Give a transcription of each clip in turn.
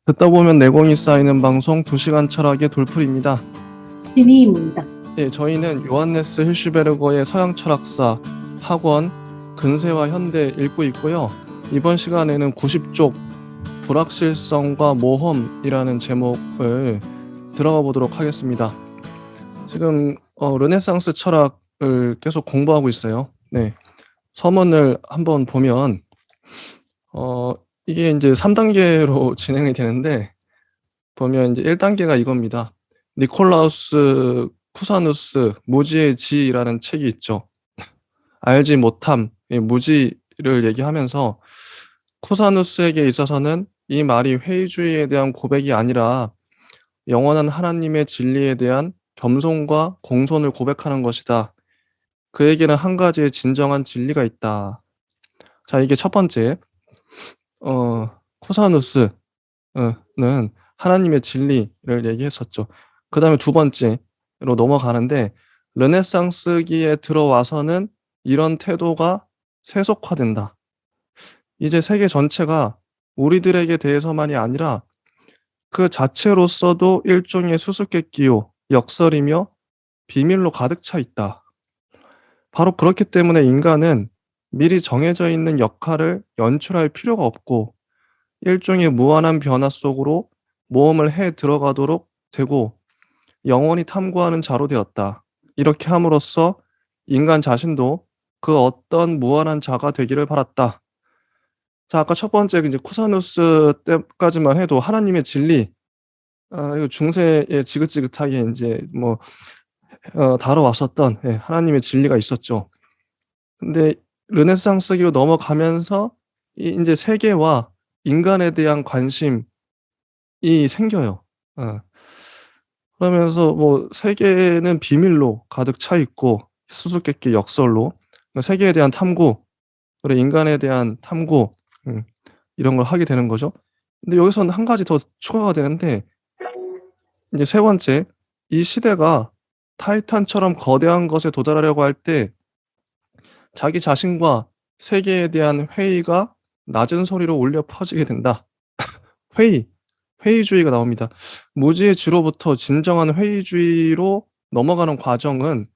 듣다 보면 내공이 쌓이는 방송 2시간 철학의 돌풀입니다. 진이입니다. 예, 저희는 요한네스 힐슈베르거의 서양 철학사 학원 근세와 현대 읽고 있고요. 이번 시간에는 90쪽 불확실성과 모험이라는 제목을 들어가 보도록 하겠습니다. 지금 르네상스 철학을 계속 공부하고 있어요. 네. 서문을 한번 보면 이게 이제 3단계로 진행이 되는데 보면 이제 1단계가 이겁니다. 니콜라우스 쿠사누스 무지의 지라는 책이 있죠. 알지 못함, 이 무지를 얘기하면서 쿠사누스에게 있어서는 이 말이 회의주의에 대한 고백이 아니라 영원한 하나님의 진리에 대한 겸손과 공손을 고백하는 것이다. 그에게는 한 가지의 진정한 진리가 있다. 자, 이게 첫 번째, 쿠사누스는 하나님의 진리를 얘기했었죠. 그 다음에 두 번째로 넘어가는데 르네상스기에 들어와서는 이런 태도가 세속화된다. 이제 세계 전체가 우리들에게 대해서만이 아니라 그 자체로서도 일종의 수수께끼요, 역설이며 비밀로 가득 차 있다. 바로 그렇기 때문에 인간은 미리 정해져 있는 역할을 연출할 필요가 없고 일종의 무한한 변화 속으로 모험을 해 들어가도록 되고 영원히 탐구하는 자로 되었다. 이렇게 함으로써 인간 자신도 그 어떤 무한한 자가 되기를 바랐다. 자, 아까 첫 번째 이제 쿠사누스 때까지만 해도 하나님의 진리, 이거 중세에 지긋지긋하게 이제 뭐 다뤄왔었던 하나님의 진리가 있었죠. 근데 르네상스기로 넘어가면서 이제 세계와 인간에 대한 관심이 생겨요. 그러면서 뭐 세계는 비밀로 가득 차 있고 수수께끼 역설로 세계에 대한 탐구, 그리고 인간에 대한 탐구, 이런 걸 하게 되는 거죠. 근데 여기서는 한 가지 더 추가가 되는데 이제 세 번째, 이 시대가 타이탄처럼 거대한 것에 도달하려고 할 때 자기 자신과 세계에 대한 회의가 낮은 소리로 울려 퍼지게 된다. 회의주의가 나옵니다. 무지의 지로부터 진정한 회의주의로 넘어가는 과정은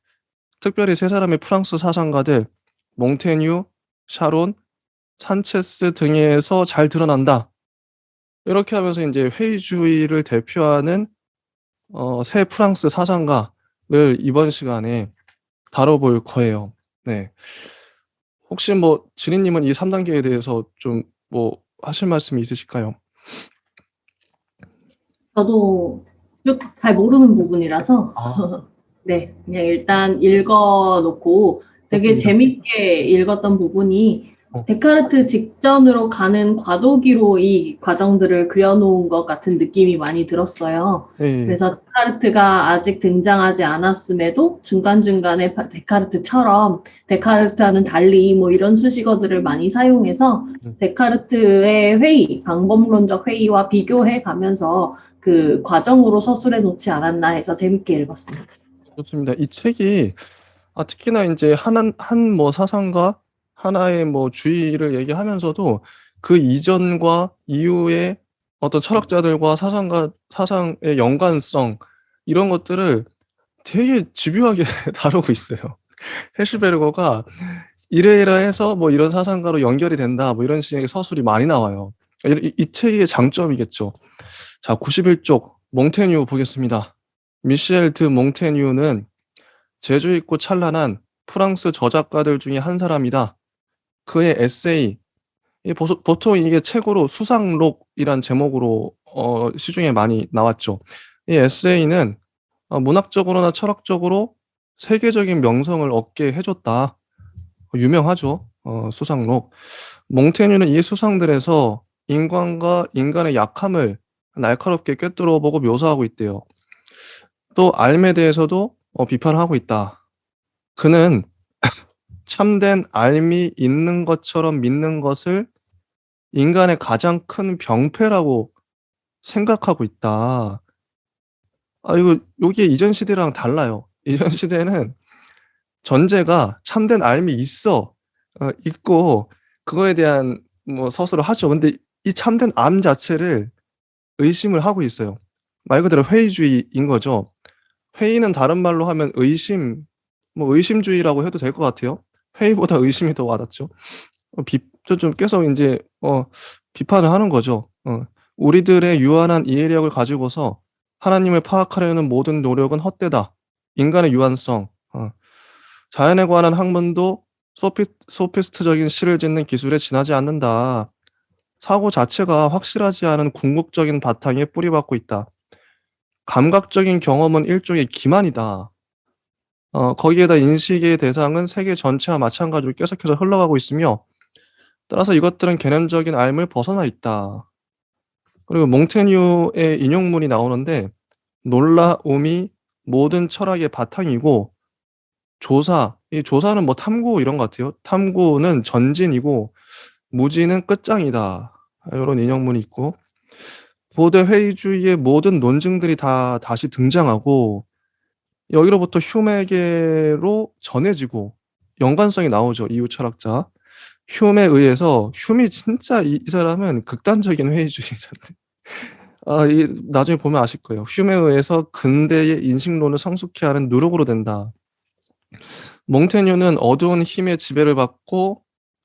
특별히 세 사람의 프랑스 사상가들 몽테뉴, 샤론, 산체스 등에서 잘 드러난다. 이렇게 하면서 이제 회의주의를 대표하는 세 프랑스 사상가를 이번 시간에 다뤄볼 거예요. 네. 혹시 뭐 지니님은 이 3단계에 대해서 좀 뭐 하실 말씀이 있으실까요? 저도 쭉 잘 모르는 부분이라서 아, 네, 그냥 일단 읽어놓고 되게 좋습니다. 재밌게 읽었던 부분이 어, 데카르트 직전으로 가는 과도기로 이 과정들을 그려놓은 것 같은 느낌이 많이 들었어요. 예. 그래서 데카르트가 아직 등장하지 않았음에도 중간중간에 데카르트처럼 데카르트와는 달리 뭐 이런 수식어들을 많이 사용해서 음. 데카르트의 회의, 방법론적 회의와 비교해 가면서 그 과정으로 서술해 놓지 않았나 해서 재밌게 읽었습니다. 좋습니다. 이 책이 특히나 인제 한 뭐 사상가 하나의 뭐 주의를 얘기하면서도 그 이전과 이후의 어떤 철학자들과 사상의 연관성 이런 것들을 되게 집요하게 다루고 있어요. 해시베르거가 이래이래해서 뭐 이런 사상가로 연결이 된다 뭐 이런 식의 서술이 많이 나와요. 이 책의 장점이겠죠. 자, 91쪽 몽테뉴 보겠습니다. 미셸 드 몽테뉴는 재주 있고 찬란한 프랑스 저작가들 중에 한 사람이다. 그의 에세이, 보통 이게 책으로 수상록이란 제목으로 시중에 많이 나왔죠. 이 에세이는 문학적으로나 철학적으로 세계적인 명성을 얻게 해줬다. 유명하죠. 수상록. 몽테뉴는 이 수상들에서 인간과 인간의 약함을 날카롭게 꿰뚫어 보고 묘사하고 있대요. 또 삶에 대해서도 비판을 하고 있다. 그는 참된 삶이 있는 것처럼 믿는 것을 인간의 가장 큰 병폐라고 생각하고 있다. 이거 요게 이전 시대랑 달라요. 이전 시대는 전제가 참된 삶이 있고 그거에 대한 뭐 서술을 하죠. 근데 이 참된 삶 자체를 의심을 하고 있어요. 말 그대로 회의주의인 거죠. 회의는 다른 말로 하면 의심, 뭐 의심주의라고 해도 될 것 같아요. 회의보다 의심이 더 와닿죠. 좀 계속 이제 비판을 하는 거죠. 우리들의 유한한 이해력을 가지고서 하나님을 파악하려는 모든 노력은 헛되다. 인간의 유한성, 자연에 관한 학문도 소피스트적인 시를 짓는 기술에 지나지 않는다. 사고 자체가 확실하지 않은 궁극적인 바탕에 뿌리박고 있다. 감각적인 경험은 일종의 기만이다. 거기에다 인식의 대상은 세계 전체와 마찬가지로 계속해서 흘러가고 있으며 따라서 이것들은 개념적인 삶을 벗어나 있다. 그리고 몽테뉴의 인용문이 나오는데 놀라움이 모든 철학의 바탕이고 이 조사는 뭐 탐구 이런 것 같아요. 탐구는 전진이고 무지는 끝장이다. 이런 인용문이 있고 고대 회의주의의 모든 논증들이 다 다시 등장하고 여기로부터 휴메게로 전해지고 연관성이 나오죠. 이후 철학자. 흉에 의해서 흉이 진짜 이 사람은 극단적인 회의주의자인데 나중에 보면 아실 거예요. 흉에 의해서 근대의 인식론을 성숙케 하는 누룩으로 된다. 몽테뉴는 어두운 힘의 지배를 받고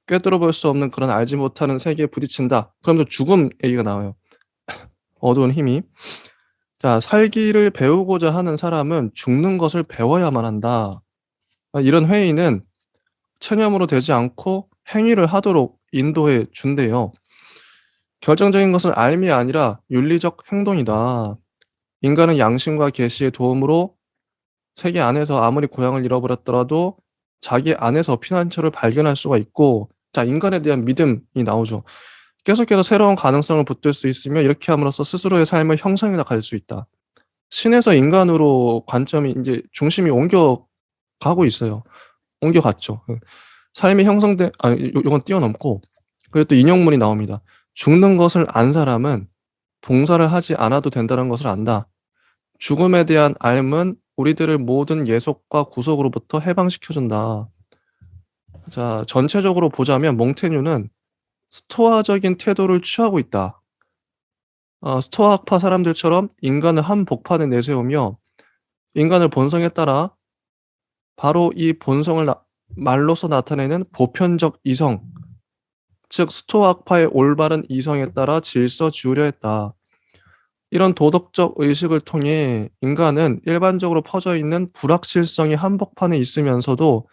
꿰뚫어 볼 수 없는 그런 알지 못하는 세계에 부딪힌다. 그러면서 죽음 얘기가 나와요. 어두운 힘이. 자, 살기를 배우고자 하는 사람은 죽는 것을 배워야만 한다. 이런 회의는 체념으로 되지 않고 행위를 하도록 인도해 준대요. 결정적인 것은 알미 아니라 윤리적 행동이다. 인간은 양심과 계시의 도움으로 세계 안에서 아무리 고향을 잃어버렸더라도 자기 안에서 피난처를 발견할 수가 있고, 자, 인간에 대한 믿음이 나오죠. 계속해서 새로운 가능성을 붙들 수 있으며 이렇게 함으로써 스스로의 삶을 형성해 나갈 수 있다. 신에서 인간으로 관점이 이제 중심이 옮겨가고 있어요. 옮겨갔죠. 삶이 형성된, 요건 뛰어넘고, 그리고 또 인용문이 나옵니다. 죽는 것을 안 사람은 봉사를 하지 않아도 된다는 것을 안다. 죽음에 대한 알은 우리들을 모든 예속과 구속으로부터 해방시켜준다. 자, 전체적으로 보자면 몽테뉴는 스토아적인 태도를 취하고 있다. 스토아학파 사람들처럼 인간을 한 복판에 내세우며 인간을 본성에 따라 바로 이 본성을 말로서 나타내는 보편적 이성, 즉 스토아학파의 올바른 이성에 따라 질서 지으려 했다. 이런 도덕적 의식을 통해 인간은 일반적으로 퍼져 있는 불확실성이 한복판에 있으면서도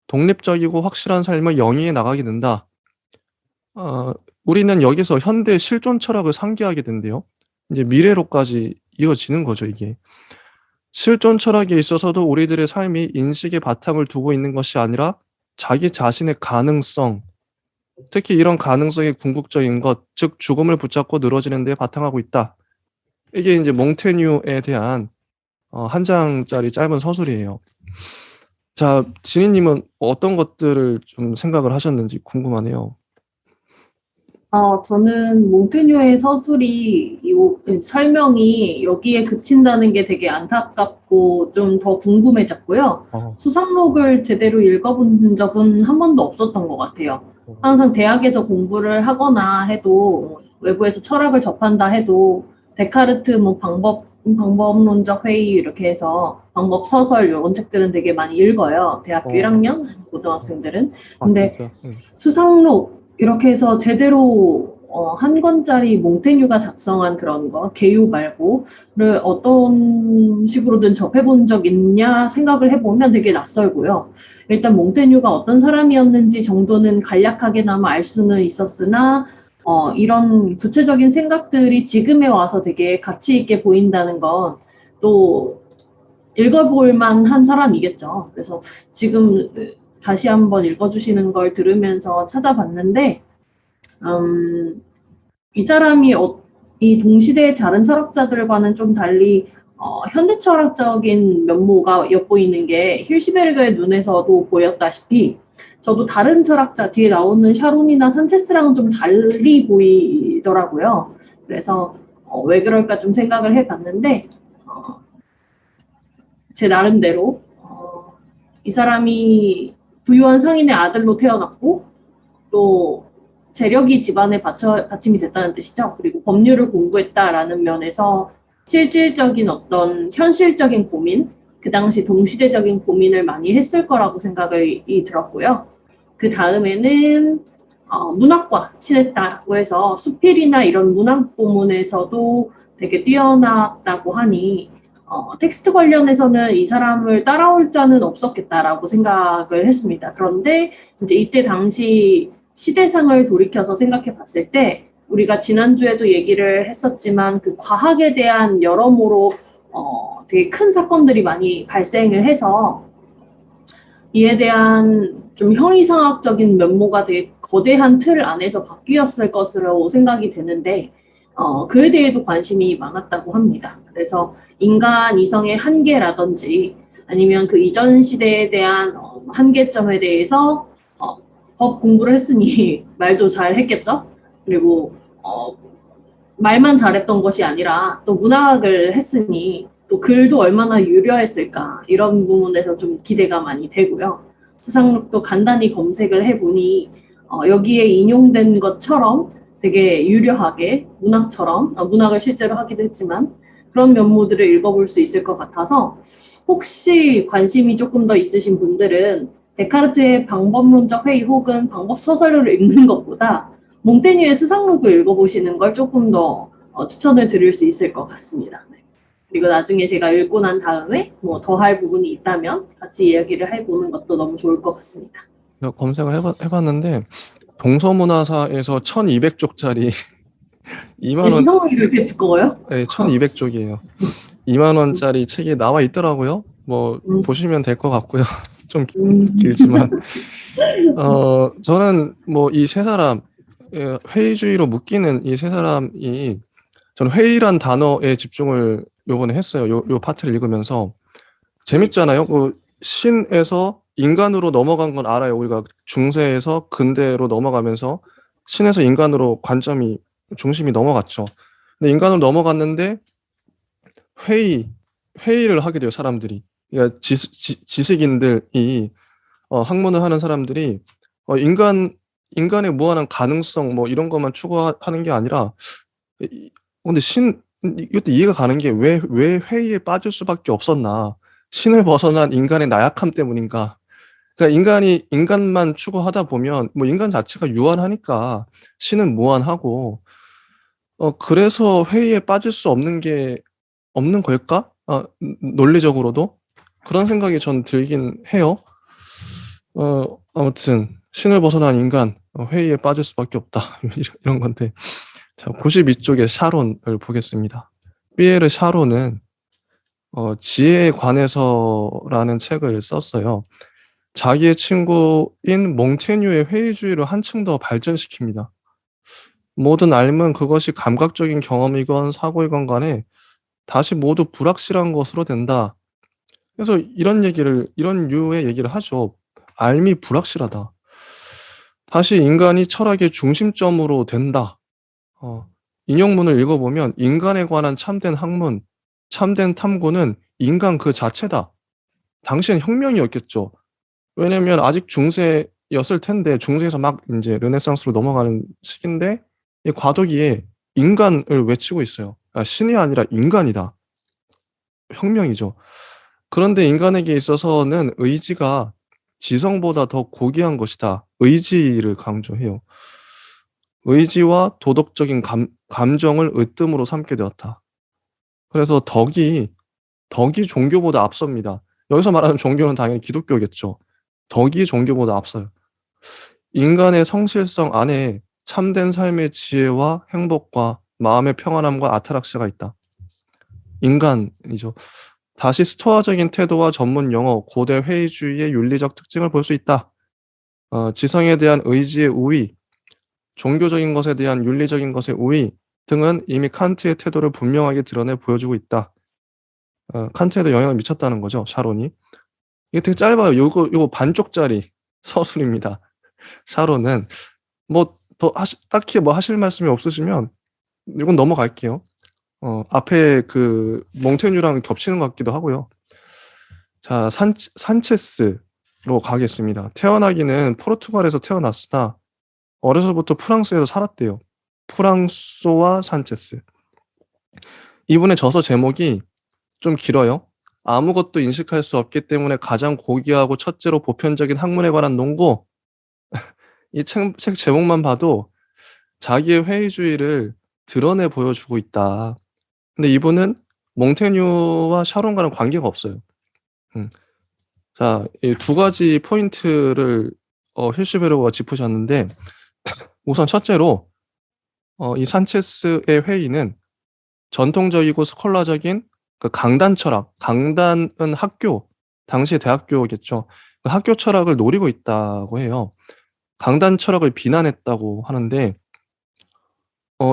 독립적이고 확실한 삶을 영위해 나가게 된다. 어, 우리는 여기서 현대 실존 철학을 상기하게 된대요. 이제 미래로까지 이어지는 거죠, 이게. 실존 철학에 있어서도 우리들의 삶이 인식의 바탕을 두고 있는 것이 아니라 자기 자신의 가능성, 특히 이런 가능성이 궁극적인 것, 즉 죽음을 붙잡고 늘어지는 데 바탕하고 있다. 이게 이제 몽테뉴에 대한 한 장짜리 짧은 서술이에요. 자, 지니님은 어떤 것들을 좀 생각을 하셨는지 궁금하네요. 저는 몽테뉴의 서술이, 설명이 여기에 그친다는 게 되게 안타깝고 좀 더 궁금해졌고요. 어, 수상록을 제대로 읽어본 적은 한 번도 없었던 것 같아요. 항상 대학에서 공부를 하거나 해도, 외부에서 철학을 접한다 해도, 데카르트 뭐 방법론적 회의 이렇게 해서 방법 서설 이런 책들은 되게 많이 읽어요. 대학교 어, 1학년 어. 고등학생들은. 아, 근데 진짜. 수상록 이렇게 해서 제대로 한 권짜리 몽테뉴가 작성한 그런 거, 개요 말고를 어떤 식으로든 접해본 적 있냐 생각을 해보면 되게 낯설고요. 일단 몽테뉴가 어떤 사람이었는지 정도는 간략하게나마 알 수는 있었으나 이런 구체적인 생각들이 지금에 와서 되게 가치 있게 보인다는 건 또 읽어볼 만한 사람이겠죠. 그래서 지금 다시 한번 읽어주시는 걸 들으면서 찾아봤는데, 이 사람이 이 동시대의 다른 철학자들과는 좀 달리 현대 철학적인 면모가 엿보이는 게 힐시베르그의 눈에서도 보였다시피 저도 다른 철학자 뒤에 나오는 샤론이나 산체스랑은 좀 달리 보이더라고요. 그래서 왜 그럴까 좀 생각을 해봤는데 제 나름대로 이 사람이 부유한 상인의 아들로 태어났고 또 재력이 집안에 받침이 됐다는 뜻이죠. 그리고 법률을 공부했다라는 면에서 실질적인 어떤 현실적인 고민, 그 당시 동시대적인 고민을 많이 했을 거라고 생각이 들었고요. 그 다음에는 문학과 친했다고 해서 수필이나 이런 문학 부문에서도 되게 뛰어났다고 하니 텍스트 관련해서는 이 사람을 따라올 자는 없었겠다라고 생각을 했습니다. 그런데 이제 이때 당시 시대상을 돌이켜서 생각해 봤을 때 우리가 지난주에도 얘기를 했었지만 그 과학에 대한 여러모로 되게 큰 사건들이 많이 발생을 해서 이에 대한 좀 형이상학적인 면모가 되게 거대한 틀 안에서 바뀌었을 것으로 생각이 되는데 그에 대해도 관심이 많았다고 합니다. 그래서 인간 이성의 한계라든지 아니면 그 이전 시대에 대한 한계점에 대해서 법 공부를 했으니 말도 잘 했겠죠. 그리고 말만 잘했던 것이 아니라 또 문학을 했으니 또 글도 얼마나 유려했을까 이런 부분에서 좀 기대가 많이 되고요. 수상록도 간단히 검색을 해보니 여기에 인용된 것처럼 되게 유려하게 문학처럼 문학을 실제로 하기도 했지만 그런 면모들을 읽어볼 수 있을 것 같아서 혹시 관심이 조금 더 있으신 분들은 데카르트의 방법론적 회의 혹은 방법 소설을 읽는 것보다 몽테뉴의 수상록을 읽어보시는 걸 조금 더 추천을 드릴 수 있을 것 같습니다. 네. 그리고 나중에 제가 읽고 난 다음에 뭐 더 할 부분이 있다면 같이 이야기를 해보는 것도 너무 좋을 것 같습니다. 검색을 해봤는데 동서문화사에서 1200쪽짜리 2만 원, 수상록이 그렇게 두꺼워요? 네, 1200쪽이에요. 2만 원짜리 책이 나와 있더라고요. 뭐 보시면 될 것 같고요. 좀 길지만 저는 뭐 이 세 사람 회의주의로 묶이는 이 세 사람이 저는 회의란 단어에 집중을 요번에 했어요. 요 파트를 읽으면서 재밌잖아요. 그 신에서 인간으로 넘어간 건 알아요. 우리가 중세에서 근대로 넘어가면서 신에서 인간으로 관점이 중심이 넘어갔죠. 근데 인간으로 넘어갔는데 회의를 하게 돼요. 사람들이. 그러니까 지식인들이 학문을 하는 사람들이 인간의 무한한 가능성 뭐 이런 것만 추구하는 게 아니라 근데 이것도 이해가 가는 게 왜 회의에 빠질 수밖에 없었나? 신을 벗어난 인간의 나약함 때문인가? 그러니까 인간만 추구하다 보면 뭐 인간 자체가 유한하니까 신은 무한하고 그래서 회의에 빠질 수 없는 게 없는 걸까? 논리적으로도 그런 생각이 전 들긴 해요. 아무튼 신을 벗어난 인간 회의에 빠질 수밖에 없다 이런 건데 자 92쪽의 샤론을 보겠습니다. 피에르 샤론은 지혜에 관해서라는 책을 썼어요. 자기의 친구인 몽테뉴의 회의주의를 한층 더 발전시킵니다. 모든 삶은 그것이 감각적인 경험이건 사고이건 간에 다시 모두 불확실한 것으로 된다. 그래서 이런 류의 얘기를 하죠. 삶이 불확실하다. 다시 인간이 철학의 중심점으로 된다. 인용문을 읽어보면 인간에 관한 참된 학문, 참된 탐구는 인간 그 자체다. 당시엔 혁명이었겠죠. 왜냐면 아직 중세였을 텐데 중세에서 막 이제 르네상스로 넘어가는 시기인데 이 과도기에 인간을 외치고 있어요. 신이 아니라 인간이다. 혁명이죠. 그런데 인간에게 있어서는 의지가 지성보다 더 고귀한 것이다. 의지를 강조해요. 의지와 도덕적인 감정을 으뜸으로 삼게 되었다. 그래서 덕이 종교보다 앞섭니다. 여기서 말하는 종교는 당연히 기독교겠죠. 덕이 종교보다 앞서요. 인간의 성실성 안에 참된 삶의 지혜와 행복과 마음의 평안함과 아타락시가 있다. 인간이죠. 다시 스토아적인 태도와 전문 용어, 고대 회의주의의 윤리적 특징을 볼 수 있다. 지성에 대한 의지의 우위, 종교적인 것에 대한 윤리적인 것의 우위 등은 이미 칸트의 태도를 분명하게 드러내 보여주고 있다. 칸트에도 영향을 미쳤다는 거죠, 샤론이. 이게 되게 짧아요. 요거 반쪽짜리 서술입니다. 샤론은 뭐 더 딱히 뭐 하실 말씀이 없으시면 이건 넘어갈게요. 앞에 그 몽테뉴랑 겹치는 것 같기도 하고요. 자, 산체스로 가겠습니다. 태어나기는 포르투갈에서 태어났으나 어려서부터 프랑스에서 살았대요. 프랑소와 산체스. 이분의 저서 제목이 좀 길어요. 아무것도 인식할 수 없기 때문에 가장 고귀하고 첫째로 보편적인 학문에 관한 논고. 이 책 제목만 봐도 자기의 회의주의를 드러내 보여주고 있다. 근데 이분은 몽테뉴와 샤론과는 관계가 없어요. 음. 자, 이 두 가지 포인트를 히르슈베르그가 짚으셨는데, 우선 첫째로 이 산체스의 회의는 전통적이고 스콜라적인 그 강단 철학, 강단은 학교, 당시 대학교겠죠. 그 학교 철학을 노리고 있다고 해요. 강단 철학을 비난했다고 하는데,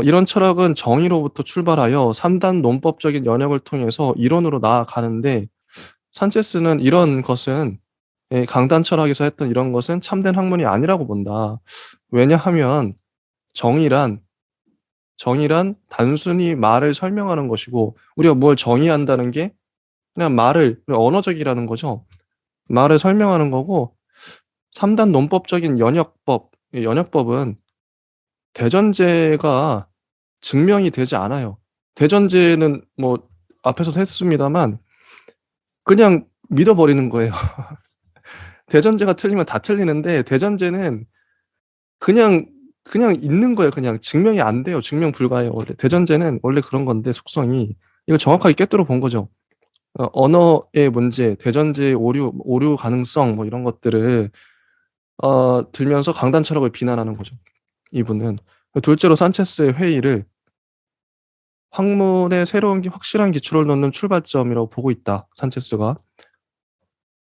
이런 철학은 정의로부터 출발하여 3단 논법적인 연역을 통해서 이론으로 나아가는데, 산체스는 이런 것은, 강단 철학에서 했던 이런 것은 참된 학문이 아니라고 본다. 왜냐하면 정의란 단순히 말을 설명하는 것이고, 우리가 뭘 정의한다는 게 그냥 언어적이라는 거죠. 말을 설명하는 거고, 3단 논법적인 연역법, 이 연역법은 대전제가 증명이 되지 않아요. 대전제는 뭐 앞에서도 했습니다만 그냥 믿어버리는 거예요. 대전제가 틀리면 다 틀리는데 대전제는 그냥 있는 거예요. 그냥 증명이 안 돼요. 증명 불가해요. 원래 대전제는 원래 그런 건데 속성이 이거 정확하게 꿰뚫어 본 거죠. 언어의 문제, 대전제의 오류 가능성 뭐 이런 것들을 들면서 강단 철학을 비난하는 거죠. 이분은 둘째로 산체스의 회의를 학문의 새로운 확실한 기초를 놓는 출발점이라고 보고 있다. 산체스가.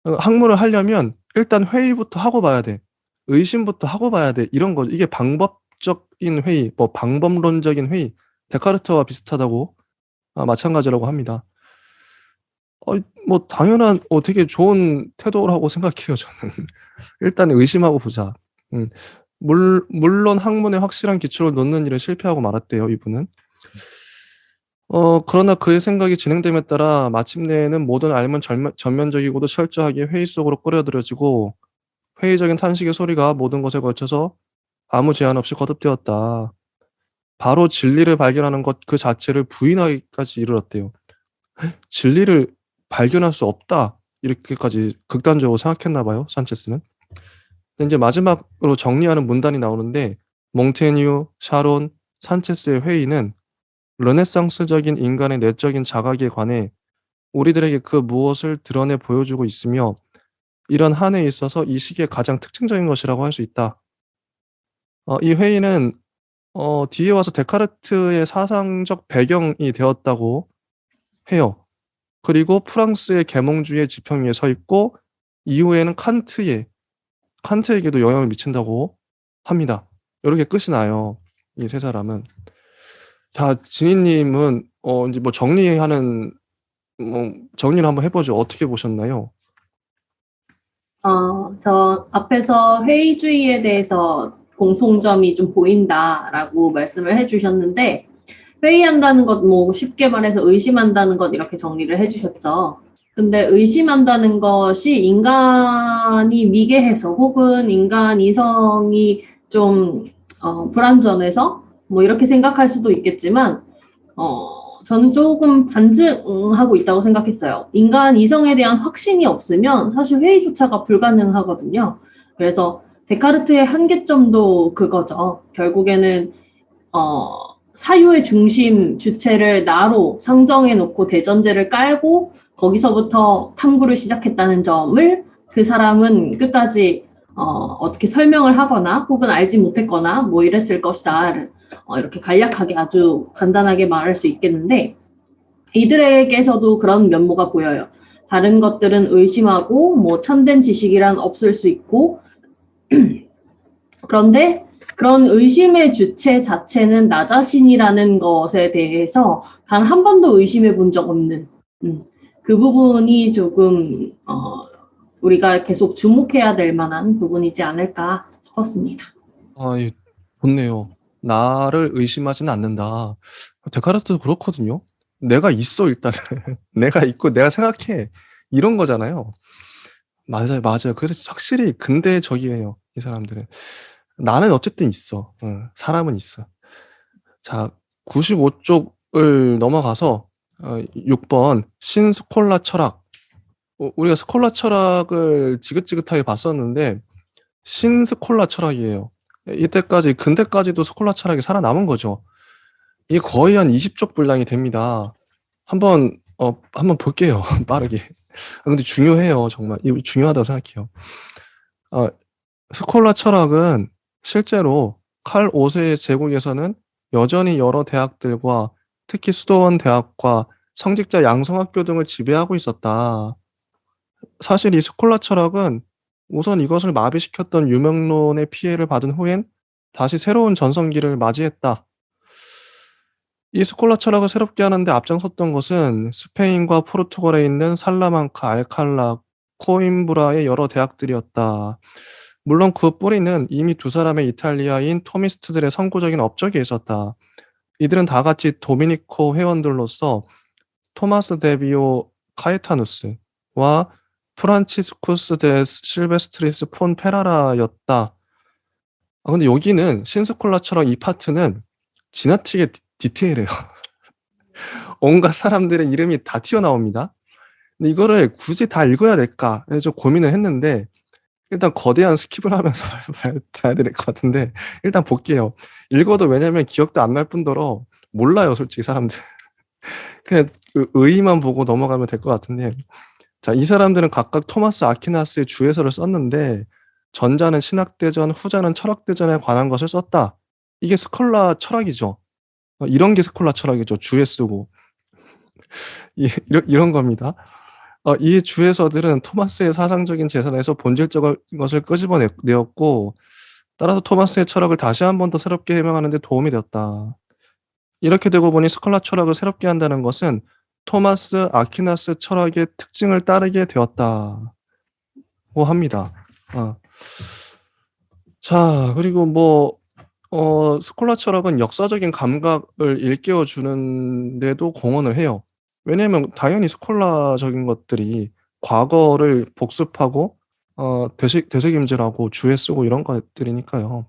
학문을 하려면 일단 회의부터 하고 봐야 돼. 의심부터 하고 봐야 돼. 이런 거죠. 이게 방법적인 회의, 뭐 방법론적인 회의. 데카르트와 비슷하다고 마찬가지라고 합니다. 뭐 당연한 되게 좋은 태도라고 생각해요. 저는. 일단 의심하고 보자. 음. 물론 학문의 확실한 기초를 놓는 일에 실패하고 말았대요. 이분은. 그러나 그의 생각이 진행됨에 따라 마침내에는 모든 알면 전면적이고도 철저하게 회의 속으로 끌어들여지고 회의적인 탄식의 소리가 모든 것에 걸쳐서 아무 제한 없이 거듭되었다. 바로 진리를 발견하는 것 그 자체를 부인하기까지 이르렀대요. 진리를 발견할 수 없다. 이렇게까지 극단적으로 생각했나 봐요. 산체스는. 이제 마지막으로 정리하는 문단이 나오는데 몽테뉴, 샤론, 산체스의 회의는 르네상스적인 인간의 내적인 자각에 관해 우리들에게 그 무엇을 드러내 보여주고 있으며 이런 한 해에 있어서 이 시기에 가장 특징적인 것이라고 할 수 있다. 이 회의는 뒤에 와서 데카르트의 사상적 배경이 되었다고 해요. 그리고 프랑스의 계몽주의의 지평 위에 서 있고 이후에는 칸트에게도 영향을 미친다고 합니다. 이렇게 끝이 나요. 이 세 사람은. 자, 진희님은 이제 뭐 정리를 한번 해보죠. 어떻게 보셨나요? 저 앞에서 회의주의에 대해서 공통점이 좀 보인다라고 말씀을 해주셨는데, 회의한다는 것, 뭐 쉽게 말해서 의심한다는 것 이렇게 정리를 해주셨죠. 근데 의심한다는 것이 인간이 미개해서 혹은 인간 이성이 좀 불완전해서 뭐 이렇게 생각할 수도 있겠지만 저는 조금 반증하고 있다고 생각했어요. 인간 이성에 대한 확신이 없으면 사실 회의조차가 불가능하거든요. 그래서 데카르트의 한계점도 그거죠. 결국에는 사유의 중심 주체를 나로 상정해 놓고 대전제를 깔고 거기서부터 탐구를 시작했다는 점을 그 사람은 끝까지 어떻게 설명을 하거나 혹은 알지 못했거나 뭐 이랬을 것이다. 이렇게 간략하게 아주 간단하게 말할 수 있겠는데 이들에게서도 그런 면모가 보여요. 다른 것들은 의심하고 뭐 참된 지식이란 없을 수 있고 그런데 그런 의심의 주체 자체는 나 자신이라는 것에 대해서 단 한 번도 의심해 본 적 없는 그 부분이 조금 우리가 계속 주목해야 될 만한 부분이지 않을까 싶었습니다. 좋네요. 나를 의심하지는 않는다. 데카르트도 그렇거든요. 내가 있어, 일단. 내가 있고, 내가 생각해. 이런 거잖아요. 맞아요, 맞아요. 그래서 확실히 근대적이에요, 이 사람들은. 나는 어쨌든 있어. 사람은 있어. 자, 95쪽을 넘어가서 6번 신스콜라 철학. 우리가 스콜라 철학을 지긋지긋하게 봤었는데 신스콜라 철학이에요. 이때까지 근대까지도 스콜라 철학이 살아남은 거죠. 이게 거의 한 20쪽 분량이 됩니다. 한번 볼게요. 빠르게. 근데 중요해요. 정말. 이거 중요하다고 생각해요. 어, 스콜라 철학은 실제로 칼 5세의 제국에서는 여전히 여러 대학들과 특히 수도원 대학과 성직자 양성학교 등을 지배하고 있었다. 사실 이 스콜라 철학은 우선 이것을 마비시켰던 유명론의 피해를 받은 후엔 다시 새로운 전성기를 맞이했다. 이 스콜라 철학을 새롭게 하는데 앞장섰던 것은 스페인과 포르투갈에 있는 살라망카, 알칼라, 코임브라의 여러 대학들이었다. 물론 그 뿌리는 이미 두 사람의 이탈리아인 토미스트들의 선구적인 업적에 있었다. 이들은 다 같이 도미니코 회원들로서 토마스 데비오 카에타누스와 프란치스쿠스 데 실베스트리스 폰 페라라였다. 근데 여기는 신스콜라처럼 이 파트는 지나치게 디테일해요. 온갖 사람들의 이름이 다 튀어나옵니다. 근데 이거를 굳이 다 읽어야 될까? 좀 고민을 했는데 일단 거대한 스킵을 하면서 봐야 될 것 같은데 일단 볼게요. 읽어도 왜냐면 기억도 안 날 뿐더러 몰라요, 솔직히 사람들. 그냥 그 의의만 보고 넘어가면 될 것 같은데 자, 이 사람들은 각각 토마스 아퀴나스의 주해서를 썼는데 전자는 신학대전, 후자는 철학대전에 관한 것을 썼다. 이게 스콜라 철학이죠. 이런 게 스콜라 철학이죠. 주해 쓰고. 이런 겁니다. 이 주해서들은 토마스의 사상적인 재산에서 본질적인 것을 끄집어내었고 따라서 토마스의 철학을 다시 한 번 더 새롭게 해명하는 데 도움이 되었다. 이렇게 되고 보니 스콜라 철학을 새롭게 한다는 것은 토마스 아퀴나스 철학의 특징을 따르게 되었다고 합니다. 자, 그리고 스콜라 철학은 역사적인 감각을 일깨워 주는데도 공헌을 해요. 왜냐하면 당연히 스콜라적인 것들이 과거를 복습하고 되새김질하고 주에 쓰고 이런 것들이니까요.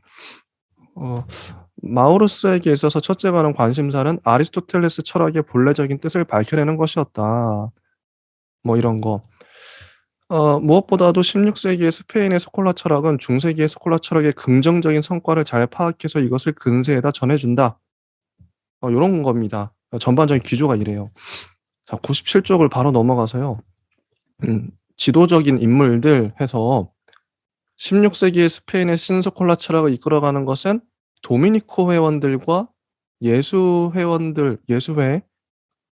마우루스에게 있어서 첫째 가는 관심사는 아리스토텔레스 철학의 본래적인 뜻을 밝혀내는 것이었다. 이런 거. 무엇보다도 16세기의 스페인의 스콜라 철학은 중세기의 스콜라 철학의 긍정적인 성과를 잘 파악해서 이것을 근세에다 전해준다. 요런 겁니다. 전반적인 기조가 이래요. 자, 97쪽을 바로 넘어가서요. 지도적인 인물들 해서 16세기의 스페인의 신스콜라 철학을 이끌어가는 것은 도미니코 회원들과 예수회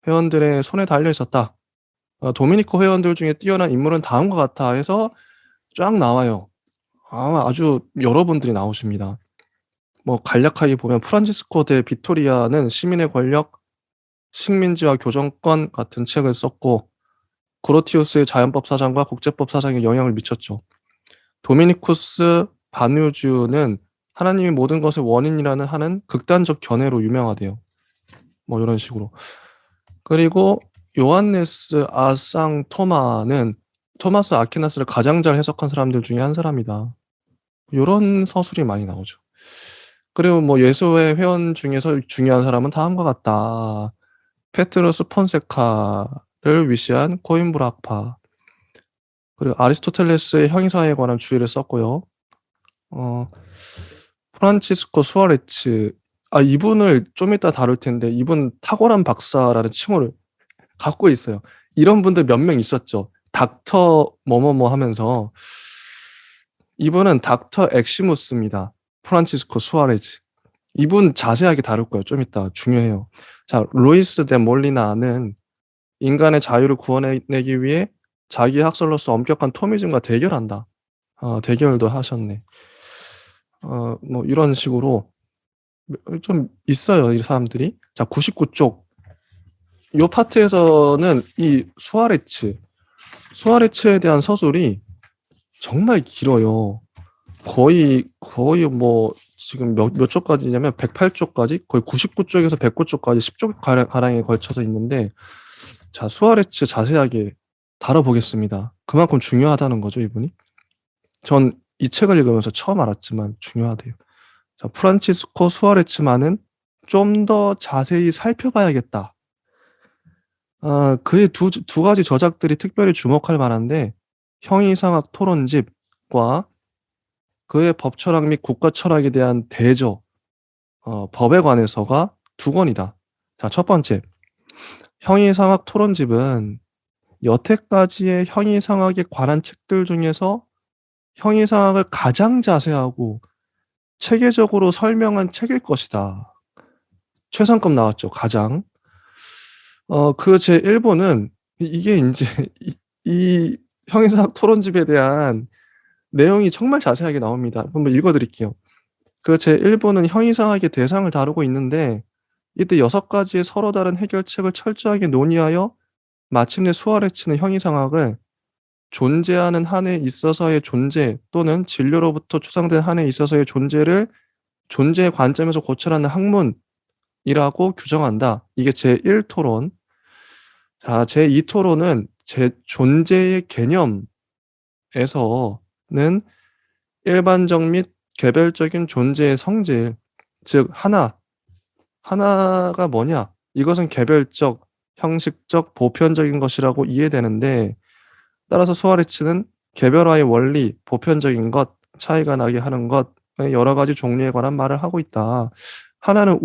회원들의 손에 달려 있었다. 도미니코 회원들 중에 뛰어난 인물은 다음과 같아 해서 쫙 나와요. 아주 여러분들이 나오십니다. 간략하게 보면 프란치스코 데 비토리아는 시민의 권력, 식민지와 교정권 같은 책을 썼고 그로티우스의 자연법 사상과 국제법 사상에 영향을 미쳤죠. 도미니쿠스 바누주는 하나님이 모든 것의 원인이라는 하는 극단적 견해로 유명하대요. 이런 식으로. 그리고 요한네스 아상 토마는 토마스 아퀴나스를 가장 잘 해석한 사람들 중에 한 사람이다. 요런 서술이 많이 나오죠. 그리고 예수회 회원 중에서 중요한 사람은 다음과 같다. 페트루스 폰세카를 위시한 코임브라 학파. 그리고 아리스토텔레스의 형이사에 관한 주의를 썼고요. 프란치스코 수아레츠. 이분을 좀 이따 다룰 텐데 이분 탁월한 박사라는 칭호를 갖고 있어요. 이런 분들 몇 명 있었죠. 닥터 뭐뭐뭐 하면서 이분은 닥터 엑시무스입니다. 프란치스코 수아레즈. 이분 자세하게 다룰 거예요. 좀 이따 중요해요. 자, 루이스 데 몰리나는 인간의 자유를 구원해내기 위해 자기 학설로서 엄격한 토미즘과 대결한다. 대결도 하셨네. 이런 식으로 좀 있어요, 이 사람들이. 자, 99쪽. 이 파트에서는 이 수아레츠에 대한 서술이 정말 길어요. 거의 지금 몇 쪽까지냐면 108쪽까지 거의 99쪽에서 109쪽까지 10쪽 가량에 걸쳐서 있는데 자, 수아레츠 자세하게 다뤄보겠습니다. 그만큼 중요하다는 거죠, 이분이. 전 이 책을 읽으면서 처음 알았지만 중요하대요. 자, 프란치스코 수아레츠만은 좀 더 자세히 살펴봐야겠다. 그의 두 가지 저작들이 특별히 주목할 만한데 형이상학 토론집과 그의 법철학 및 국가철학에 대한 대저, 법에 관해서가 두 권이다. 자, 첫 번째, 형이상학 토론집은 여태까지의 형이상학에 관한 책들 중에서 형이상학을 가장 자세하고 체계적으로 설명한 책일 것이다. 최상급 나왔죠, 가장. 그 제1부는 이게 이제 이 형이상학 토론집에 대한 내용이 정말 자세하게 나옵니다. 한번 읽어드릴게요. 그 제1부는 형이상학의 대상을 다루고 있는데 이때 6가지의 서로 다른 해결책을 철저하게 논의하여 마침내 수아레츠는 형이상학을 존재하는 한에 있어서의 존재 또는 진료로부터 추상된 한에 있어서의 존재를 존재의 관점에서 고찰하는 학문이라고 규정한다. 이게 제1토론. 자, 제2토론은 존재의 개념에서는 일반적 및 개별적인 존재의 성질, 즉 하나가 뭐냐? 이것은 개별적, 형식적, 보편적인 것이라고 이해되는데 따라서 수아레츠는 개별화의 원리, 보편적인 것, 차이가 나게 하는 것의 여러 가지 종류에 관한 말을 하고 있다. 하나는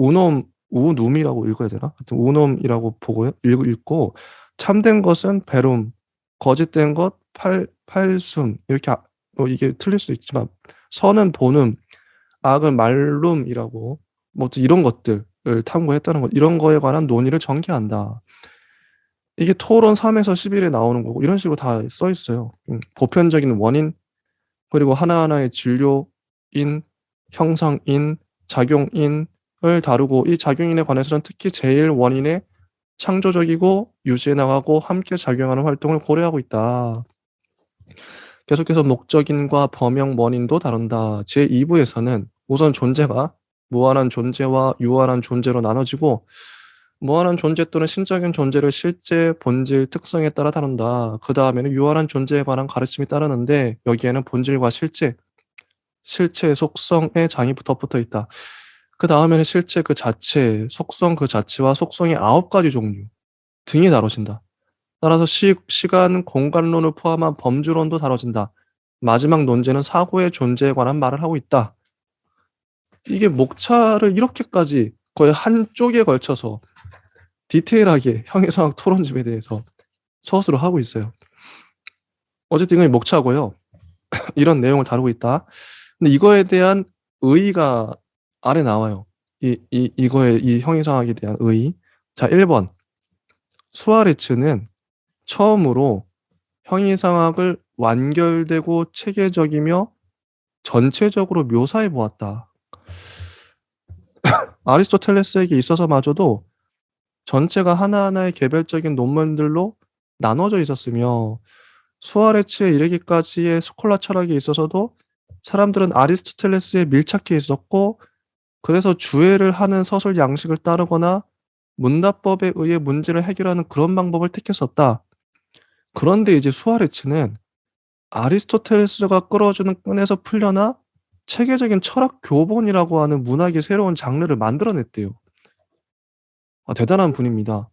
우눔이라고 읽어야 되나? 하여튼 우놈이라고 보고 읽고 참된 것은 베룸, 거짓된 것 팔숨 이렇게 이게 틀릴 수도 있지만 선은 본음, 악은 말룸이라고 뭐 이런 것들을 탐구했다는 것 이런 거에 관한 논의를 전개한다. 이게 토론 3에서 11에 나오는 거고 이런 식으로 다 써 있어요. 보편적인 원인 그리고 하나하나의 진료인, 형성인, 작용인을 다루고 이 작용인에 관해서는 특히 제일 원인의 창조적이고 유지해 나가고 함께 작용하는 활동을 고려하고 있다. 계속해서 목적인과 범용 원인도 다룬다. 제2부에서는 우선 존재가 무한한 존재와 유한한 존재로 나눠지고 무한한 존재 또는 신적인 존재를 실제, 본질, 특성에 따라 다룬다. 그 다음에는 유한한 존재에 관한 가르침이 따르는데 여기에는 본질과 실체의 속성의 장이 덧붙어 있다. 그 다음에는 실체 그 자체, 속성 그 자체와 속성의 9가지 종류 등이 다뤄진다. 따라서 시간, 공간론을 포함한 범주론도 다뤄진다. 마지막 논제는 사고의 존재에 관한 말을 하고 있다. 이게 목차를 이렇게까지 거의 한쪽에 걸쳐서 디테일하게 형이상학 토론집에 대해서 서술을 하고 있어요. 어쨌든 이건 목차고요. 이런 내용을 다루고 있다. 근데 이거에 대한 의의가 아래 나와요. 이 형이상학에 대한 의의. 자, 1번. 수아레츠는 처음으로 형이상학을 완결되고 체계적이며 전체적으로 묘사해 보았다. 아리스토텔레스에게 있어서마저도 전체가 하나하나의 개별적인 논문들로 나눠져 있었으며 수아레츠에 이르기까지의 스콜라 철학에 있어서도 사람들은 아리스토텔레스에 밀착해 있었고 그래서 주해를 하는 서술 양식을 따르거나 문답법에 의해 문제를 해결하는 그런 방법을 택했었다. 그런데 이제 수아레츠는 아리스토텔레스가 끌어주는 끈에서 풀려나 체계적인 철학 교본이라고 하는 문학의 새로운 장르를 만들어냈대요. 대단한 분입니다.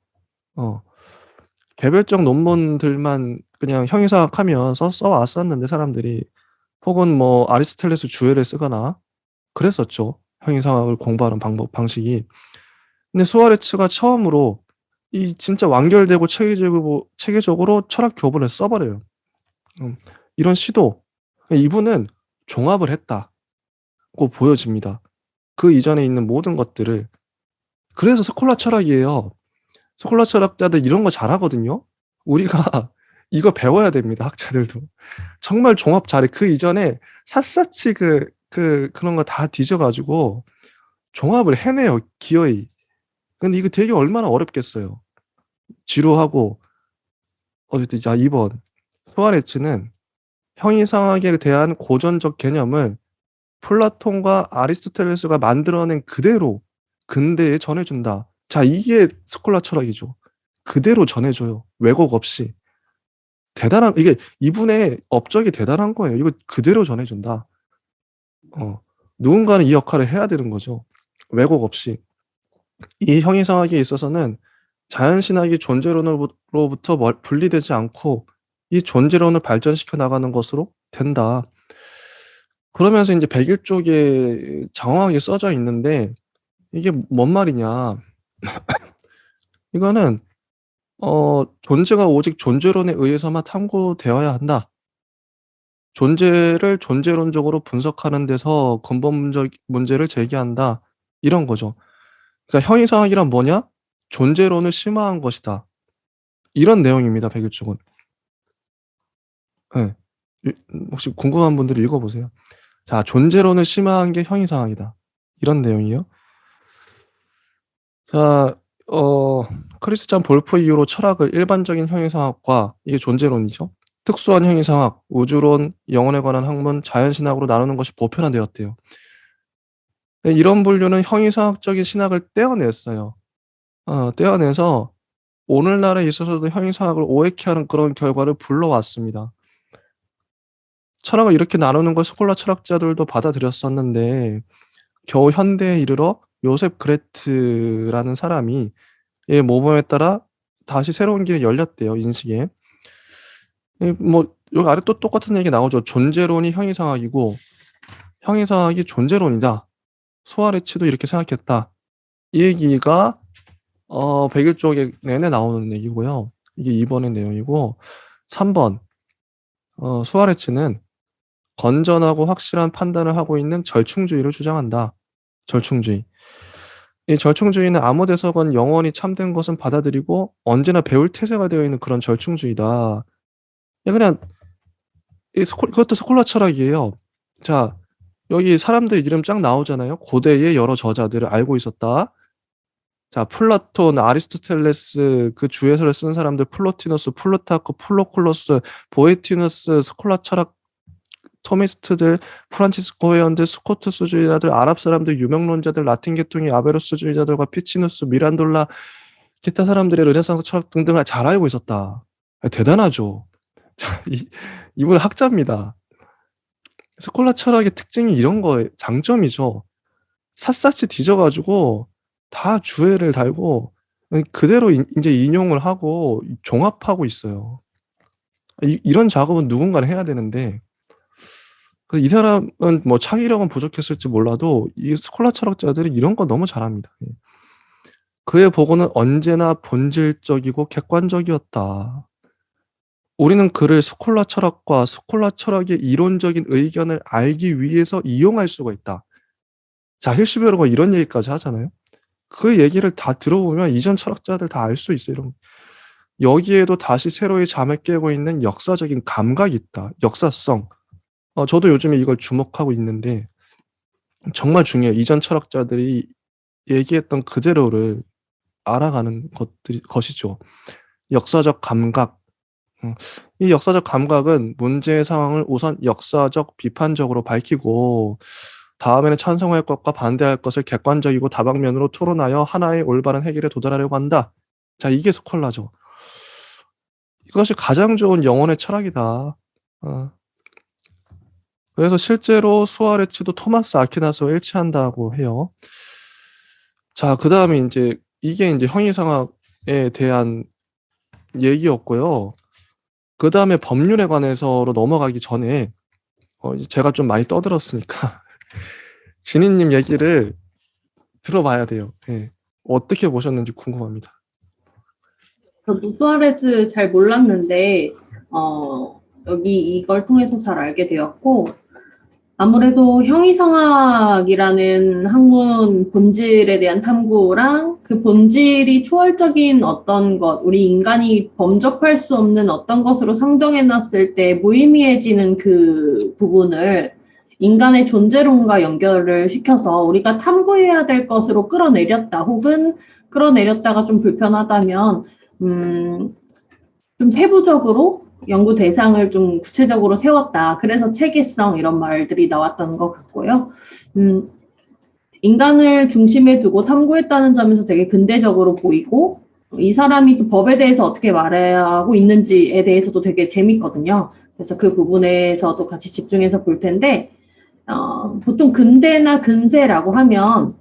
개별적 논문들만 그냥 형이상학하면 써왔었는데 사람들이 혹은 뭐 아리스토텔레스 주해를 쓰거나 그랬었죠. 형이상학을 공부하는 방식이. 근데 수아레츠가 처음으로 이 진짜 완결되고 체계적으로 철학 교본을 써버려요. 이런 시도 이분은 종합을 했다고 보여집니다. 그 이전에 있는 모든 것들을 그래서 스콜라 철학이에요. 스콜라 철학자들 이런 거 잘하거든요. 우리가 이거 배워야 됩니다. 학자들도. 정말 종합 잘해. 그 이전에 샅샅이 그런 거 다 뒤져가지고 종합을 해내요. 기어이. 근데 이거 되게 얼마나 어렵겠어요. 지루하고 어쨌든 자 2번 소아레츠는 형이상학에 대한 고전적 개념을 플라톤과 아리스토텔레스가 만들어낸 그대로 근대에 전해준다. 자, 이게 스콜라 철학이죠. 그대로 전해줘요. 왜곡 없이. 이게 이분의 업적이 대단한 거예요. 이거 그대로 전해준다. 누군가는 이 역할을 해야 되는 거죠. 왜곡 없이. 이 형이상학에 있어서는 자연신학이 존재론으로부터 분리되지 않고 이 존재론을 발전시켜 나가는 것으로 된다. 그러면서 이제 101쪽에 장황하게 써져 있는데 이게 뭔 말이냐. 이거는 존재가 오직 존재론에 의해서만 탐구되어야 한다. 존재를 존재론적으로 분석하는 데서 근본적 문제를 제기한다. 이런 거죠. 그러니까 형이상학이란 뭐냐? 존재론을 심화한 것이다. 이런 내용입니다. 101쪽은. 네. 혹시 궁금한 분들이 읽어보세요. 자, 존재론을 심화한 게 형이상학이다. 이런 내용이에요. 자, 크리스찬 볼프 이후로 철학을 일반적인 형이상학과 이게 존재론이죠. 특수한 형이상학, 우주론, 영혼에 관한 학문, 자연신학으로 나누는 것이 보편화되었대요. 이런 분류는 형이상학적인 신학을 떼어냈어요. 떼어내서 오늘날에 있어서도 형이상학을 오해케 하는 그런 결과를 불러왔습니다. 철학을 이렇게 나누는 걸 스콜라 철학자들도 받아들였었는데 겨우 현대에 이르러 요셉 그레트라는 사람이 이 모범에 따라 다시 새로운 길이 열렸대요. 인식에. 뭐 여기 아래 또 똑같은 얘기 나오죠. 존재론이 형이상학이고 형이상학이 존재론이다. 소아레치도 이렇게 생각했다. 이 얘기가 101쪽에 내내 나오는 얘기고요. 이게 2번의 내용이고 3번 수아레치는 건전하고 확실한 판단을 하고 있는 절충주의를 주장한다. 절충주의. 이 절충주의는 아무 데서건 영원히 참된 것은 받아들이고 언제나 배울 태세가 되어 있는 그런 절충주의다. 그냥 그것도 스콜라 철학이에요. 자, 여기 사람들 이름 쫙 나오잖아요. 고대의 여러 저자들을 알고 있었다. 자, 플라톤, 아리스토텔레스, 그 주해설을 쓴 사람들, 플로티너스, 플루타크, 플로클로스, 보에티누스, 스콜라 철학 토미스트들, 프란치스코 회원들, 스코트스주의자들, 아랍 사람들, 유명론자들, 라틴 계통의 아베로스주의자들과 피치누스, 미란돌라, 기타 사람들의 르네상스 철학 등등을 잘 알고 있었다. 대단하죠. 이분은 학자입니다. 스콜라 철학의 특징이 이런 거에 장점이죠. 샅샅이 뒤져가지고 다 주해를 달고 그대로 이제 인용을 하고 종합하고 있어요. 이런 작업은 누군가는 해야 되는데 이 사람은 뭐 창의력은 부족했을지 몰라도 이 스콜라 철학자들이 이런 거 너무 잘합니다. 그의 보고는 언제나 본질적이고 객관적이었다. 우리는 그를 스콜라 철학과 스콜라 철학의 이론적인 의견을 알기 위해서 이용할 수가 있다. 자, hirschberg가 이런 얘기까지 하잖아요. 그 얘기를 다 들어보면 이전 철학자들 다 알 수 있어요. 이런. 여기에도 다시 새로이 잠을 깨고 있는 역사적인 감각이 있다. 역사성. 저도 요즘에 이걸 주목하고 있는데 정말 중요해요. 이전 철학자들이 얘기했던 그대로를 알아가는 것이죠. 역사적 감각. 이 역사적 감각은 문제의 상황을 우선 역사적 비판적으로 밝히고 다음에는 찬성할 것과 반대할 것을 객관적이고 다방면으로 토론하여 하나의 올바른 해결에 도달하려고 한다. 자, 이게 스콜라죠. 이것이 가장 좋은 영혼의 철학이다. 그래서 실제로 수아레츠도 토마스 아퀴나스와 일치한다고 해요. 자, 그 다음에 이제 이게 이제 형이상학에 대한 얘기였고요. 그 다음에 법률에 관해서로 넘어가기 전에 제가 좀 많이 떠들었으니까 진희님 얘기를 들어봐야 돼요. 네. 어떻게 보셨는지 궁금합니다. 저도 수아레즈 잘 몰랐는데 여기 이걸 통해서 잘 알게 되었고 아무래도 형이상학이라는 학문 본질에 대한 탐구랑 그 본질이 초월적인 어떤 것, 우리 인간이 범접할 수 없는 어떤 것으로 상정해놨을 때 무의미해지는 그 부분을 인간의 존재론과 연결을 시켜서 우리가 탐구해야 될 것으로 끌어내렸다. 혹은 끌어내렸다가 좀 불편하다면 좀 세부적으로 연구 대상을 좀 구체적으로 세웠다. 그래서 체계성 이런 말들이 나왔던 것 같고요. 인간을 중심에 두고 탐구했다는 점에서 되게 근대적으로 보이고 이 사람이 그 법에 대해서 어떻게 말하고 있는지에 대해서도 되게 재밌거든요. 그래서 그 부분에서도 같이 집중해서 볼 텐데 보통 근대나 근세라고 하면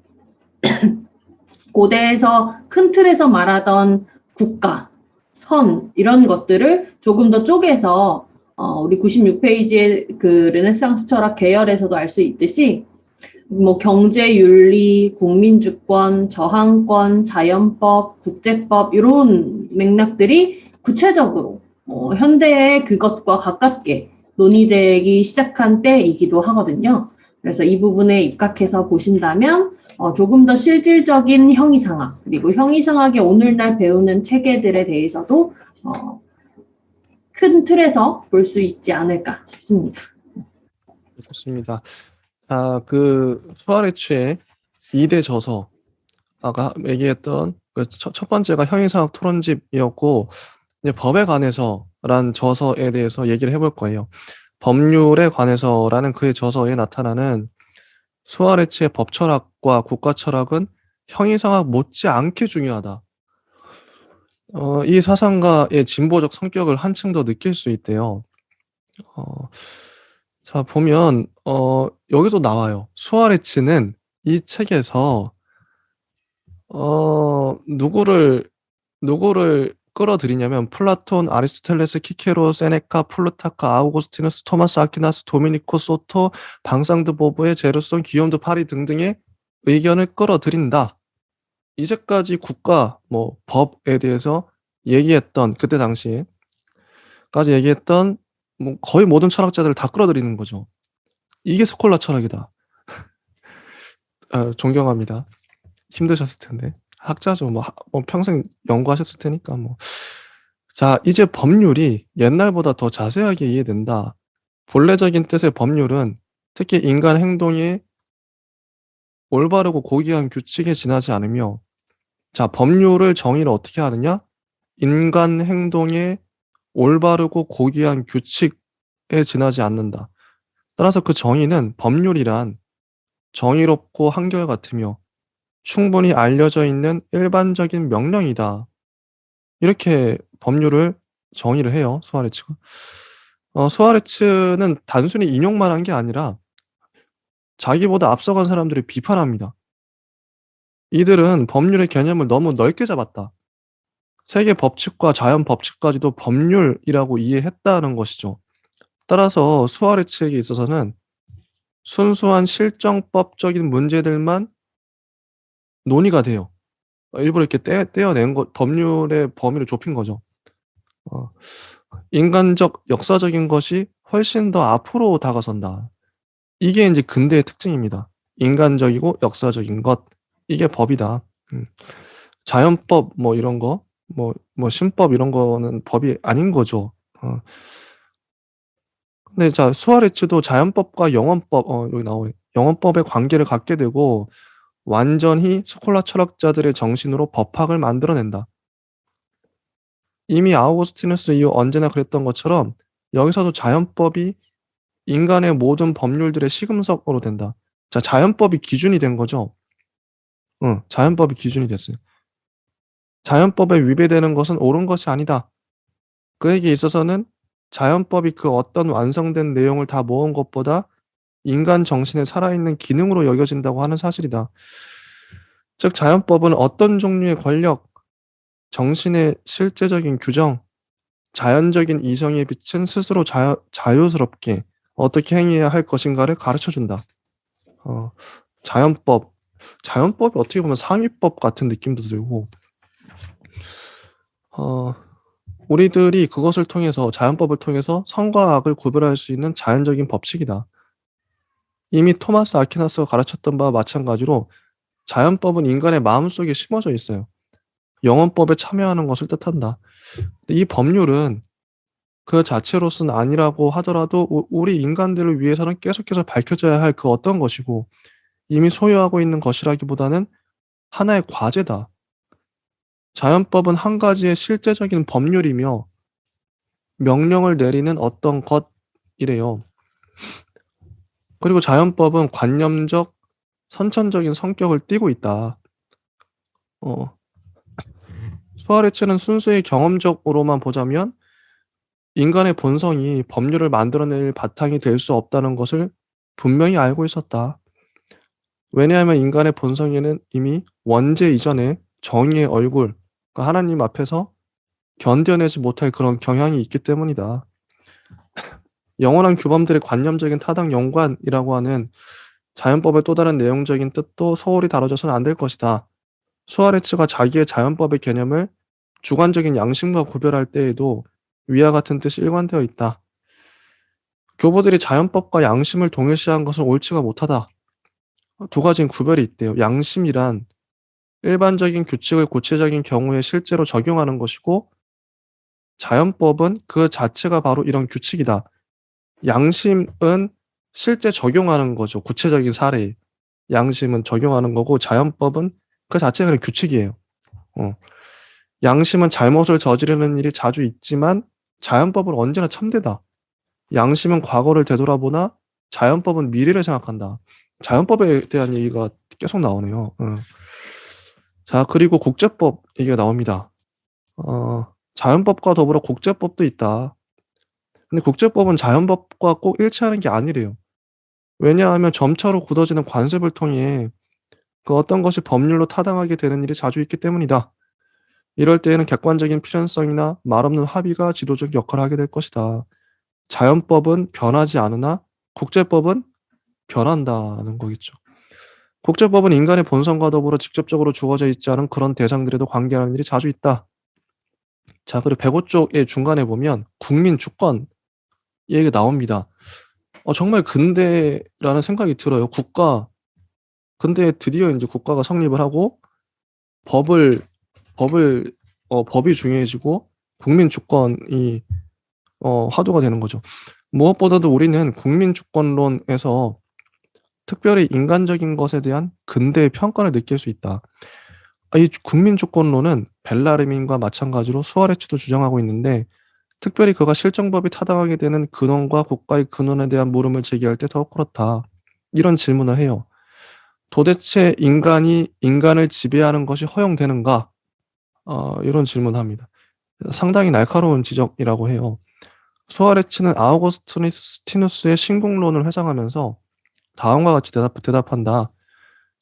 고대에서 큰 틀에서 말하던 국가, 선 이런 것들을 조금 더 쪼개서 우리 96페이지의 그 르네상스 철학 계열에서도 알 수 있듯이 뭐 경제 윤리, 국민주권, 저항권, 자연법, 국제법 이런 맥락들이 구체적으로 현대의 그것과 가깝게 논의되기 시작한 때이기도 하거든요. 그래서 이 부분에 입각해서 보신다면 조금 더 실질적인 형이상학 그리고 형이상학의 오늘날 배우는 체계들에 대해서도 큰 틀에서 볼 수 있지 않을까 싶습니다. 좋습니다. 그 수아레츠의 2대 저서, 아까 얘기했던 그 첫 번째가 형이상학 토론집이었고, 이제 법에 관해서란 저서에 대해서 얘기를 해볼 거예요. 법률에 관해서라는 그의 저서에 나타나는 수아레츠의 법철학과 국가철학은 형이상학 못지않게 중요하다. 이 사상가의 진보적 성격을 한층 더 느낄 수 있대요. 자, 보면 여기도 나와요. 수아레츠는 이 책에서 누구를 끌어들이냐면 플라톤, 아리스토텔레스, 키케로, 세네카, 플루타크, 아우구스티누스, 토마스 아퀴나스, 도미니코 소토, 방상드 보브의 제르손, 기욤 드 파리 등등의 의견을 끌어들인다. 이제까지 국가, 뭐 법에 대해서 얘기했던 그때 당시에까지 얘기했던 뭐 거의 모든 철학자들을 다 끌어들이는 거죠. 이게 스콜라 철학이다. 존경합니다. 힘드셨을 텐데. 학자죠. 뭐 평생 연구하셨을 테니까 뭐. 자, 이제 법률이 옛날보다 더 자세하게 이해된다. 본래적인 뜻의 법률은 특히 인간 행동이 올바르고 고귀한 규칙에 지나지 않으며, 자, 법률을 정의를 어떻게 하느냐? 인간 행동의 올바르고 고귀한 규칙에 지나지 않는다. 따라서 그 정의는 법률이란 정의롭고 한결같으며 충분히 알려져 있는 일반적인 명령이다. 이렇게 법률을 정의를 해요, 수아레츠가. 수아레츠는 단순히 인용만 한 게 아니라 자기보다 앞서간 사람들을 비판합니다. 이들은 법률의 개념을 너무 넓게 잡았다. 세계 법칙과 자연 법칙까지도 법률이라고 이해했다는 것이죠. 따라서 수아레츠에게 있어서는 순수한 실정법적인 문제들만 논의가 돼요. 일부러 이렇게 떼어낸 것, 법률의 범위를 좁힌 거죠. 인간적, 역사적인 것이 훨씬 더 앞으로 다가선다. 이게 이제 근대의 특징입니다. 인간적이고 역사적인 것, 이게 법이다. 자연법 뭐 이런 거, 뭐 신법 이런 거는 법이 아닌 거죠. 근데 자, 수아레츠도 자연법과 영원법, 여기 나오네. 영원법의 관계를 갖게 되고 완전히 스콜라 철학자들의 정신으로 법학을 만들어낸다. 이미 아우구스티누스 이후 언제나 그랬던 것처럼 여기서도 자연법이 인간의 모든 법률들의 시금석으로 된다. 자, 자연법이 기준이 된 거죠. 자연법이 기준이 됐어요. 자연법에 위배되는 것은 옳은 것이 아니다. 그에게 있어서는 자연법이 그 어떤 완성된 내용을 다 모은 것보다 인간 정신에 살아있는 기능으로 여겨진다고 하는 사실이다. 즉, 자연법은 어떤 종류의 권력, 정신의 실제적인 규정, 자연적인 이성의 빛은 스스로 자유스럽게 어떻게 행해야 할 것인가를 가르쳐준다. 자연법이 어떻게 보면 상위법 같은 느낌도 들고, 우리들이 그것을 통해서, 자연법을 통해서 선과 악을 구별할 수 있는 자연적인 법칙이다. 이미 토마스 아퀴나스가 가르쳤던 바와 마찬가지로 자연법은 인간의 마음속에 심어져 있어요. 영원법에 참여하는 것을 뜻한다. 이 법률은 그 자체로서는 아니라고 하더라도 우리 인간들을 위해서는 계속해서 밝혀져야 할 그 어떤 것이고 이미 소유하고 있는 것이라기보다는 하나의 과제다. 자연법은 한 가지의 실제적인 법률이며 명령을 내리는 어떤 것이래요. 그리고 자연법은 관념적, 선천적인 성격을 띠고 있다. 수아레츠는 순수히 경험적으로만 보자면 인간의 본성이 법률을 만들어낼 바탕이 될 수 없다는 것을 분명히 알고 있었다. 왜냐하면 인간의 본성에는 이미 원죄 이전에 정의의 얼굴, 그러니까 하나님 앞에서 견뎌내지 못할 그런 경향이 있기 때문이다. 영원한 규범들의 관념적인 타당 연관이라고 하는 자연법의 또 다른 내용적인 뜻도 소홀히 다뤄져서는 안 될 것이다. 수아레츠가 자기의 자연법의 개념을 주관적인 양심과 구별할 때에도 위와 같은 뜻이 일관되어 있다. 교보들이 자연법과 양심을 동일시한 것은 옳지가 못하다. 두 가지인 구별이 있대요. 양심이란 일반적인 규칙을 구체적인 경우에 실제로 적용하는 것이고, 자연법은 그 자체가 바로 이런 규칙이다. 양심은 실제 적용하는 거죠. 구체적인 사례에. 양심은 적용하는 거고, 자연법은 그 자체가 그냥 규칙이에요. 어. 양심은 잘못을 저지르는 일이 자주 있지만 자연법은 언제나 참되다. 양심은 과거를 되돌아보나 자연법은 미래를 생각한다. 자연법에 대한 얘기가 계속 나오네요. 자, 그리고 국제법 얘기가 나옵니다. 자연법과 더불어 국제법도 있다. 근데 국제법은 자연법과 꼭 일치하는 게 아니래요. 왜냐하면 점차로 굳어지는 관습을 통해 그 어떤 것이 법률로 타당하게 되는 일이 자주 있기 때문이다. 이럴 때에는 객관적인 필연성이나 말없는 합의가 지도적 역할을 하게 될 것이다. 자연법은 변하지 않으나 국제법은 변한다는 거겠죠. 국제법은 인간의 본성과 더불어 직접적으로 주어져 있지 않은 그런 대상들에도 관계하는 일이 자주 있다. 자, 그리고 105쪽의 중간에 보면 국민 주권 얘기가 나옵니다. 정말 근대라는 생각이 들어요. 근데 드디어 이제 국가가 성립을 하고 법을 법을 법이 중요해지고 국민 주권이 화두가 되는 거죠. 무엇보다도 우리는 국민 주권론에서 특별히 인간적인 것에 대한 근대의 평가를 느낄 수 있다. 이 국민 주권론은 벨라르민과 마찬가지로 수아레츠도 주장하고 있는데, 특별히 그가 실정법이 타당하게 되는 근원과 국가의 근원에 대한 물음을 제기할 때 더욱 그렇다. 이런 질문을 해요. 도대체 인간이 인간을 지배하는 것이 허용되는가? 이런 질문을 합니다. 상당히 날카로운 지적이라고 해요. 수아레츠는 아우거스티누스의 신국론을 회상하면서 다음과 같이 대답한다.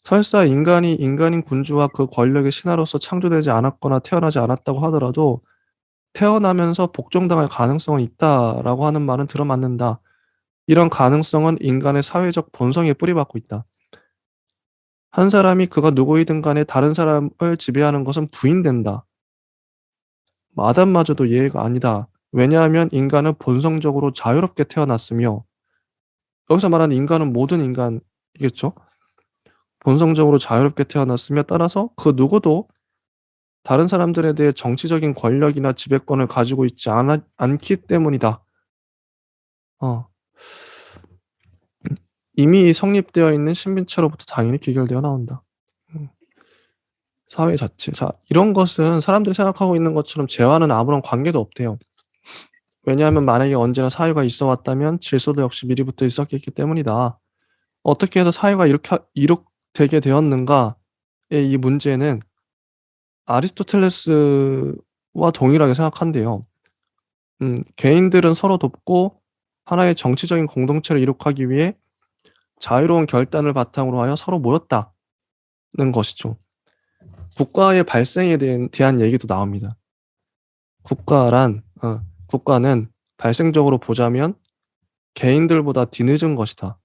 설사 인간이 인간인 군주와 그 권력의 신하로서 창조되지 않았거나 태어나지 않았다고 하더라도 태어나면서 복종당할 가능성은 있다라고 하는 말은 들어맞는다. 이런 가능성은 인간의 사회적 본성에 뿌리박고 있다. 한 사람이 그가 누구이든 간에 다른 사람을 지배하는 것은 부인된다. 아담마저도 예외가 아니다. 왜냐하면 인간은 본성적으로 자유롭게 태어났으며, 여기서 말하는 인간은 모든 인간이겠죠. 본성적으로 자유롭게 태어났으며, 따라서 그 누구도 다른 사람들에 대해 정치적인 권력이나 지배권을 가지고 있지 않기 때문이다. 어, 이미 성립되어 있는 신빈체로부터 당연히 귀결되어 나온다. 사회 자체. 자, 이런 것은 사람들이 생각하고 있는 것처럼 죄와는 아무런 관계도 없대요. 왜냐하면 만약에 언제나 사회가 있어 왔다면 질서도 역시 미리부터 있었겠기 때문이다. 어떻게 해서 사회가 이렇게 되게 되었는가의 이 문제는 아리스토텔레스와 동일하게 생각한대요. 개인들은 서로 돕고 하나의 정치적인 공동체를 이룩하기 위해 자유로운 결단을 바탕으로 하여 서로 모였다는 것이죠. 국가의 발생에 대한 얘기도 나옵니다. 국가는 발생적으로 보자면 개인들보다 뒤늦은 것이다.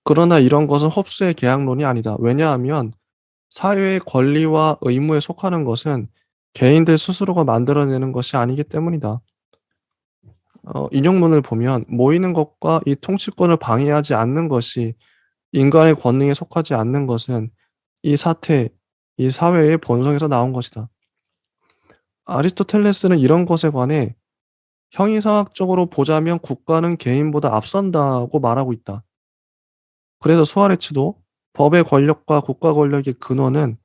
그러나 이런 것은 홉스의 계약론이 아니다. 왜냐하면 사회의 권리와 의무에 속하는 것은 개인들 스스로가 만들어내는 것이 아니기 때문이다. 인용문을 보면 모이는 것과 이 통치권을 방해하지 않는 것이, 인간의 권능에 속하지 않는 것은 이 사회의 본성에서 나온 것이다. 아리스토텔레스는 이런 것에 관해 형이상학적으로 보자면 국가는 개인보다 앞선다고 말하고 있다. 그래서 수아레츠도 법의 권력과 국가 권력의 근원은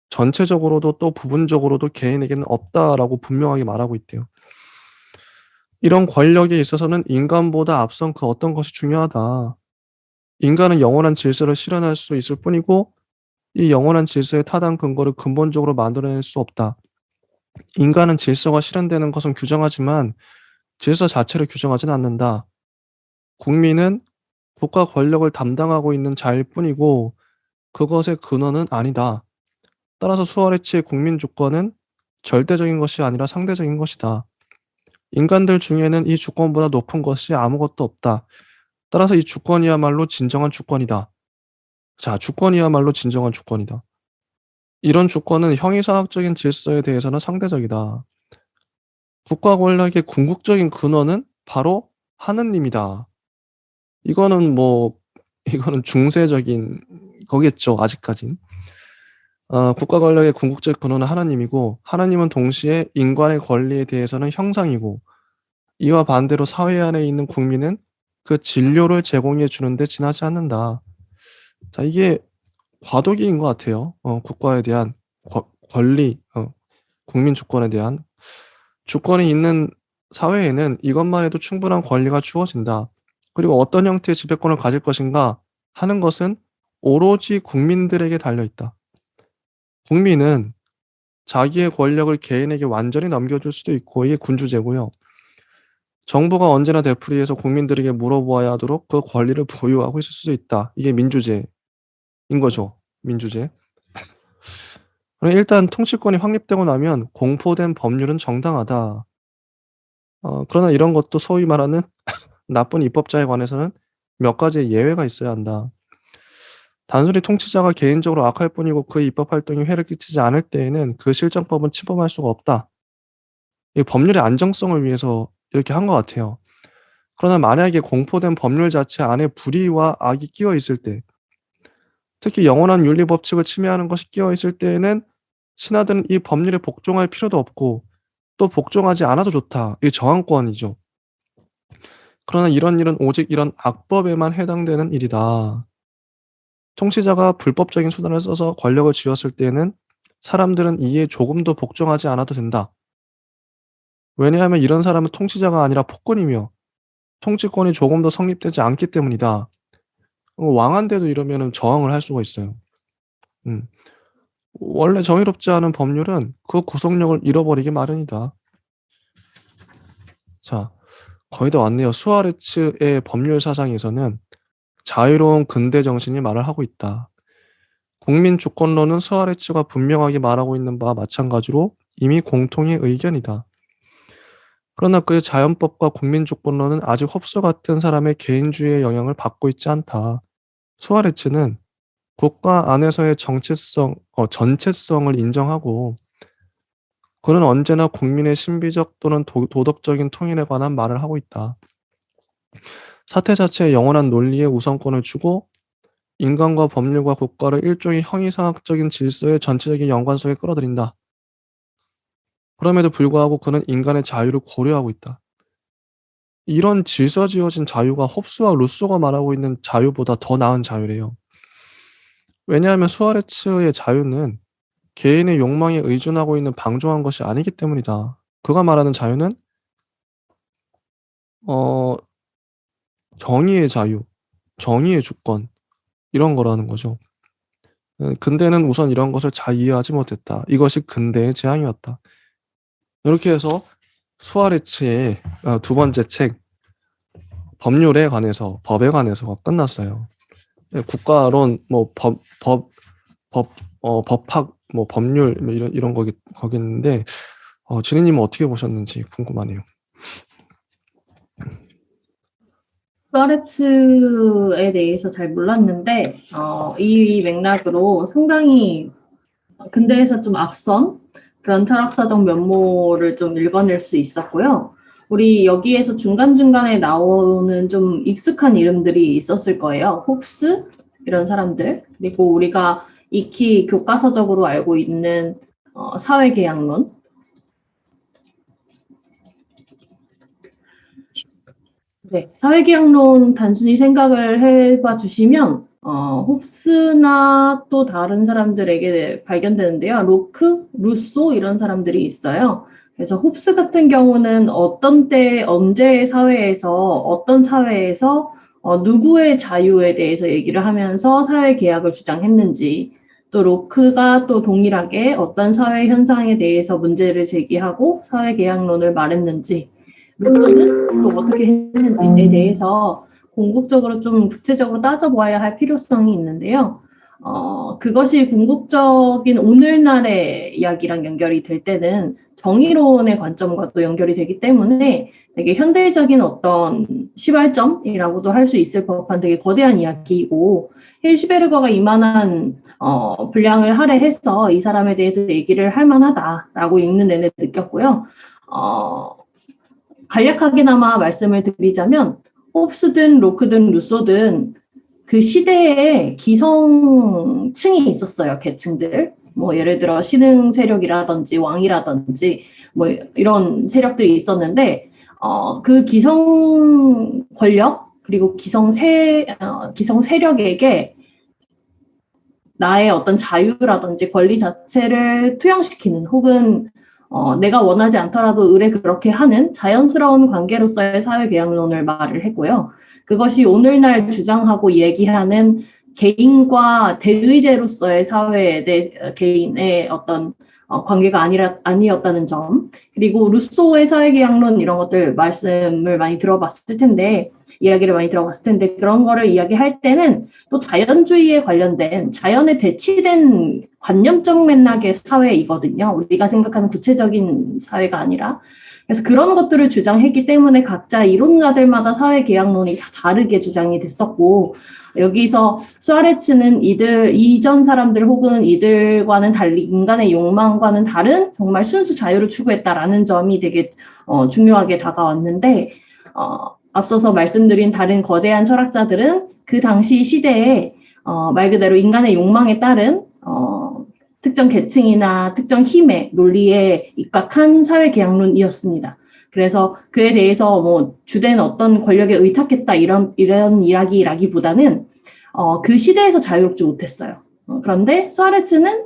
전체적으로도 또 부분적으로도 개인에게는 없다라고 분명하게 말하고 있대요. 이런 권력에 있어서는 인간보다 앞선 그 어떤 것이 중요하다. 인간은 영원한 질서를 실현할 수 있을 뿐이고 이 영원한 질서의 타당 근거를 근본적으로 만들어낼 수 없다. 인간은 질서가 실현되는 것은 규정하지만 질서 자체를 규정하지는 않는다. 국민은 국가 권력을 담당하고 있는 자일 뿐이고 그것의 근원은 아니다. 따라서 수아레츠의 국민 주권은 절대적인 것이 아니라 상대적인 것이다. 인간들 중에는 이 주권보다 높은 것이 아무것도 없다. 따라서 이 주권이야말로 진정한 주권이다. 자, 주권이야말로 진정한 주권이다. 이런 주권은 형이상학적인 질서에 대해서는 상대적이다. 국가 권력의 궁극적인 근원은 바로 하느님이다. 이거는 뭐 이거는 중세적인 거겠죠. 아직까진. 국가 권력의 궁극적 근원은 하나님이고 하나님은 동시에 인간의 권리에 대해서는 형상이고 이와 반대로 사회 안에 있는 국민은 그 진료를 제공해 주는데 지나지 않는다. 자, 이게 과도기인 것 같아요. 국가에 대한 권리, 국민 주권에 대한 주권이 있는 사회에는 이것만 해도 충분한 권리가 주어진다. 그리고 어떤 형태의 지배권을 가질 것인가 하는 것은 오로지 국민들에게 달려 있다. 국민은 자기의 권력을 개인에게 완전히 넘겨줄 수도 있고 이게 군주제고요. 정부가 언제나 되풀이해서 국민들에게 물어보아야 하도록 그 권리를 보유하고 있을 수도 있다. 이게 민주제인 거죠. 민주제. 일단 통치권이 확립되고 나면 공포된 법률은 정당하다. 그러나 이런 것도 소위 말하는 나쁜 입법자에 관해서는 몇 가지 예외가 있어야 한다. 단순히 통치자가 개인적으로 악할 뿐이고 그의 입법 활동이 해를 끼치지 않을 때에는 그 실정법은 침범할 수가 없다. 이 법률의 안정성을 위해서 이렇게 한 것 같아요. 그러나 만약에 공포된 법률 자체 안에 불의와 악이 끼어 있을 때, 특히 영원한 윤리 법칙을 침해하는 것이 끼어 있을 때에는 신하들은 이 법률에 복종할 필요도 없고 또 복종하지 않아도 좋다. 이게 저항권이죠. 그러나 이런 일은 오직 이런 악법에만 해당되는 일이다. 통치자가 불법적인 수단을 써서 권력을 쥐었을 때에는 사람들은 이에 조금도 복종하지 않아도 된다. 왜냐하면 이런 사람은 통치자가 아니라 폭군이며 통치권이 조금 더 성립되지 않기 때문이다. 왕한테도 이러면은 저항을 할 수가 있어요. 음. 원래 정의롭지 않은 법률은 그 구속력을 잃어버리기 마련이다. 자, 거의 다 왔네요. 수아레츠의 법률 사상에서는 자유로운 근대 정신이 말을 하고 있다. 국민 주권론은 수아레츠가 분명하게 말하고 있는 바와 마찬가지로 이미 공통의 의견이다. 그러나 그의 자연법과 국민 주권론은 아직 홉스 같은 사람의 개인주의의 영향을 받고 있지 않다. 수아레츠는 국가 안에서의 전체성을 인정하고 그는 언제나 국민의 신비적 또는 도덕적인 통일에 관한 말을 하고 있다. 사태 자체에 영원한 논리의 우선권을 주고 인간과 법률과 국가를 일종의 형이상학적인 질서의 전체적인 연관 속에 끌어들인다. 그럼에도 불구하고 그는 인간의 자유를 고려하고 있다. 이런 질서지어진 자유가 홉스와 루소가 말하고 있는 자유보다 더 나은 자유래요. 왜냐하면 수아레츠의 자유는 개인의 욕망에 의존하고 있는 방종한 것이 아니기 때문이다. 그가 말하는 자유는 어, 정의의 자유, 정의의 주권 이런 거라는 거죠. 근대는 우선 이런 것을 잘 이해하지 못했다. 이것이 근대의 재앙이었다. 이렇게 해서 수아레츠의 두 번째 책 법률에 관해서 법에 관해서가 끝났어요. 국가론 뭐 법학 뭐 법률 뭐 이런 거겠는데 진희님은 어떻게 보셨는지 궁금하네요. 수아레츠에 대해서 잘 몰랐는데 이 맥락으로 상당히 근대에서 좀 앞선 그런 철학사적 면모를 좀 읽어낼 수 있었고요. 우리 여기에서 중간중간에 나오는 좀 익숙한 이름들이 있었을 거예요. 홉스 이런 사람들, 그리고 우리가 익히 교과서적으로 알고 있는 사회계약론, 네, 사회계약론 단순히 생각을 해봐 주시면 홉스나 또 다른 사람들에게 발견되는데요. 로크, 루소 이런 사람들이 있어요. 그래서 홉스 같은 경우는 어떤 때, 언제 사회에서, 어떤 사회에서 누구의 자유에 대해서 얘기를 하면서 사회계약을 주장했는지, 또 로크가 또 동일하게 어떤 사회 현상에 대해서 문제를 제기하고 사회계약론을 말했는지, 루소는 또 어떻게 했는지에 대해서 궁극적으로 좀 구체적으로 따져보아야 할 필요성이 있는데요. 그것이 궁극적인 오늘날의 이야기랑 연결이 될 때는 정의론의 관점과도 연결이 되기 때문에 되게 현대적인 어떤 시발점이라고도 할 수 있을 법한 되게 거대한 이야기이고, 힐시베르거가 이만한 분량을 할애해서 이 사람에 대해서 얘기를 할 만하다라고 읽는 내내 느꼈고요. 간략하게나마 말씀을 드리자면 홉스든 로크든 루소든 그 시대에 기성층이 있었어요. 계층들. 뭐 예를 들어 신흥 세력이라든지 왕이라든지 뭐 이런 세력들이 있었는데 그 기성 권력 그리고 기성 세력에게 나의 어떤 자유라든지 권리 자체를 투영시키는 혹은 내가 원하지 않더라도 의뢰 그렇게 하는 자연스러운 관계로서의 사회계약론을 말을 했고요. 그것이 오늘날 주장하고 얘기하는 개인과 대의제로서의 사회에 대해 개인의 어떤 관계가 아니었다는 점, 그리고 루소의 사회계약론 이런 것들 말씀을 많이 들어봤을 텐데, 이야기를 많이 들어봤을 텐데, 그런 거를 이야기할 때는 또 자연주의에 관련된 자연에 대치된 관념적 맥락의 사회이거든요. 우리가 생각하는 구체적인 사회가 아니라. 그래서 그런 것들을 주장했기 때문에 각자 이론가들마다 사회계약론이 다 다르게 주장이 됐었고, 여기서 수아레츠는 이전 사람들 혹은 이들과는 달리 인간의 욕망과는 다른 정말 순수 자유를 추구했다라는 점이 되게 중요하게 다가왔는데, 앞서서 말씀드린 다른 거대한 철학자들은 그 당시 시대에 말 그대로 인간의 욕망에 따른 특정 계층이나 특정 힘의 논리에 입각한 사회계약론이었습니다. 그래서 그에 대해서 뭐 주된 어떤 권력에 의탁했다 이런 이야기라기보다는 그 시대에서 자유롭지 못했어요. 그런데 수아레츠는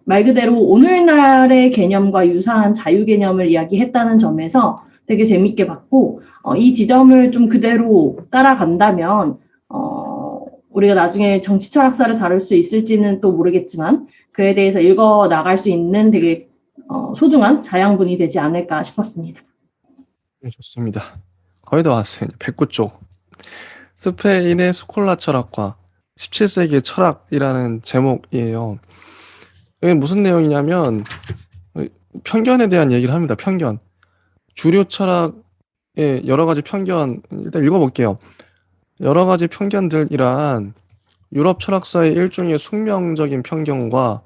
말 그대로 오늘날의 개념과 유사한 자유 개념을 이야기했다는 점에서 되게 재밌게 봤고, 이 지점을 좀 그대로 따라간다면 우리가 나중에 정치 철학사를 다룰 수 있을지는 또 모르겠지만 그에 대해서 읽어 나갈 수 있는 되게 소중한 자양분이 되지 않을까 싶었습니다. 네, 좋습니다. 거의 다 왔어요. 109쪽. 스페인의 스콜라 철학과 17세기의 철학이라는 제목이에요. 이게 무슨 내용이냐면 편견에 대한 얘기를 합니다. 편견. 주류 철학의 여러 가지 편견 일단 읽어볼게요. 여러 가지 편견들이란 유럽 철학사의 일종의 숙명적인 편견과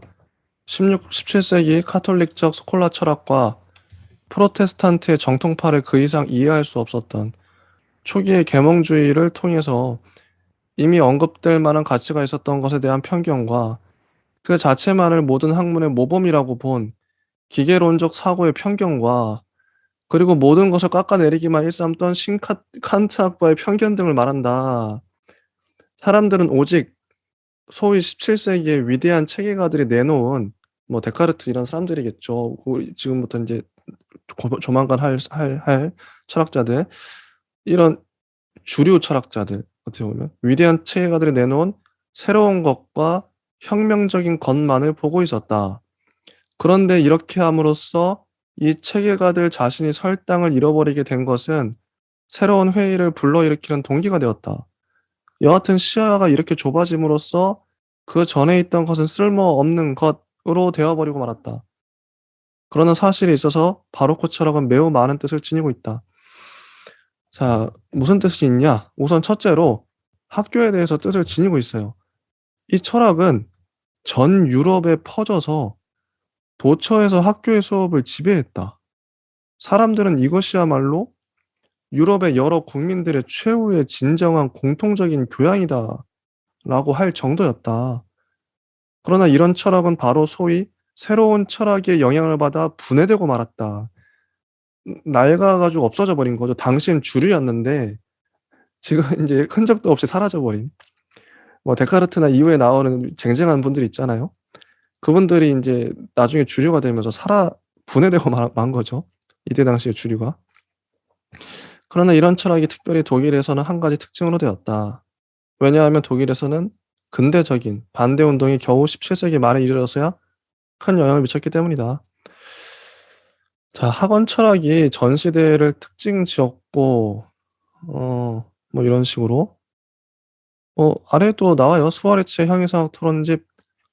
17세기 카톨릭적 스콜라 철학과 프로테스탄트의 정통파를 그 이상 이해할 수 없었던 초기의 계몽주의를 통해서 이미 언급될 만한 가치가 있었던 것에 대한 편견과 그 자체만을 모든 학문의 모범이라고 본 기계론적 사고의 편견과 그리고 모든 것을 깎아내리기만 일삼던 칸트학파의 편견 등을 말한다. 사람들은 오직 소위 17세기의 위대한 체계가들이 내놓은 뭐 데카르트 이런 사람들이겠죠. 지금부터 이제 조만간 할 철학자들 이런 주류 철학자들 어떻게 보면 위대한 체계가들이 내놓은 새로운 것과 혁명적인 것만을 보고 있었다. 그런데 이렇게 함으로써 이 체계가들 자신이 설당을 잃어버리게 된 것은 새로운 회의를 불러일으키는 동기가 되었다. 여하튼 시야가 이렇게 좁아짐으로써 그 전에 있던 것은 쓸모없는 것으로 되어버리고 말았다. 그러나 사실에 있어서 바로크 철학은 매우 많은 뜻을 지니고 있다. 자, 무슨 뜻이 있냐? 우선 첫째로 학교에 대해서 뜻을 지니고 있어요. 이 철학은 전 유럽에 퍼져서 도처에서 학교의 수업을 지배했다. 사람들은 이것이야말로 유럽의 여러 국민들의 최후의 진정한 공통적인 교양이다 라고 할 정도였다. 그러나 이런 철학은 바로 소위 새로운 철학의 영향을 받아 분해되고 말았다. 낡아가지고 없어져 버린 거죠. 당시엔 주류였는데 지금 이제 흔적도 없이 사라져 버린. 뭐 데카르트나 이후에 나오는 쟁쟁한 분들이 있잖아요. 그분들이 이제 나중에 주류가 되면서 분해되고 만 거죠. 이때 당시의 주류가. 그러나 이런 철학이 특별히 독일에서는 한 가지 특징으로 되었다. 왜냐하면 독일에서는 근대적인 반대 운동이 겨우 17세기 말에 이르러서야 큰 영향을 미쳤기 때문이다. 자, 학원 철학이 전 시대를 특징 지었고 뭐 이런 식으로. 아래도 나와요. 수아레츠의 형이상학 토론집,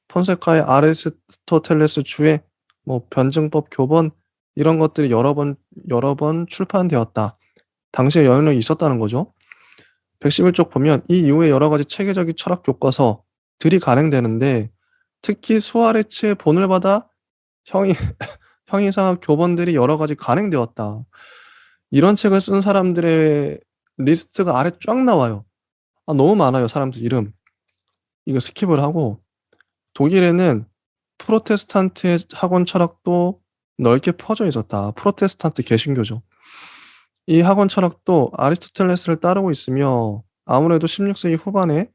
폰세카의 아리스토텔레스 주의, 뭐 변증법 교본, 이런 것들이 여러 번 출판되었다. 당시에 영향력이 있었다는 거죠. 111쪽 보면 이 이후에 여러 가지 체계적인 철학 교과서들이 간행되는데, 특히 수아레츠의 본을 받아 형이 형이상학 교본들이 여러 가지 간행되었다. 이런 책을 쓴 사람들의 리스트가 아래 쫙 나와요. 너무 많아요, 사람들 이름. 이거 스킵을 하고, 독일에는 프로테스탄트의 학원 철학도 넓게 퍼져 있었다. 프로테스탄트 개신교죠. 이 학원 철학도 아리스토텔레스를 따르고 있으며 아무래도 16세기 후반에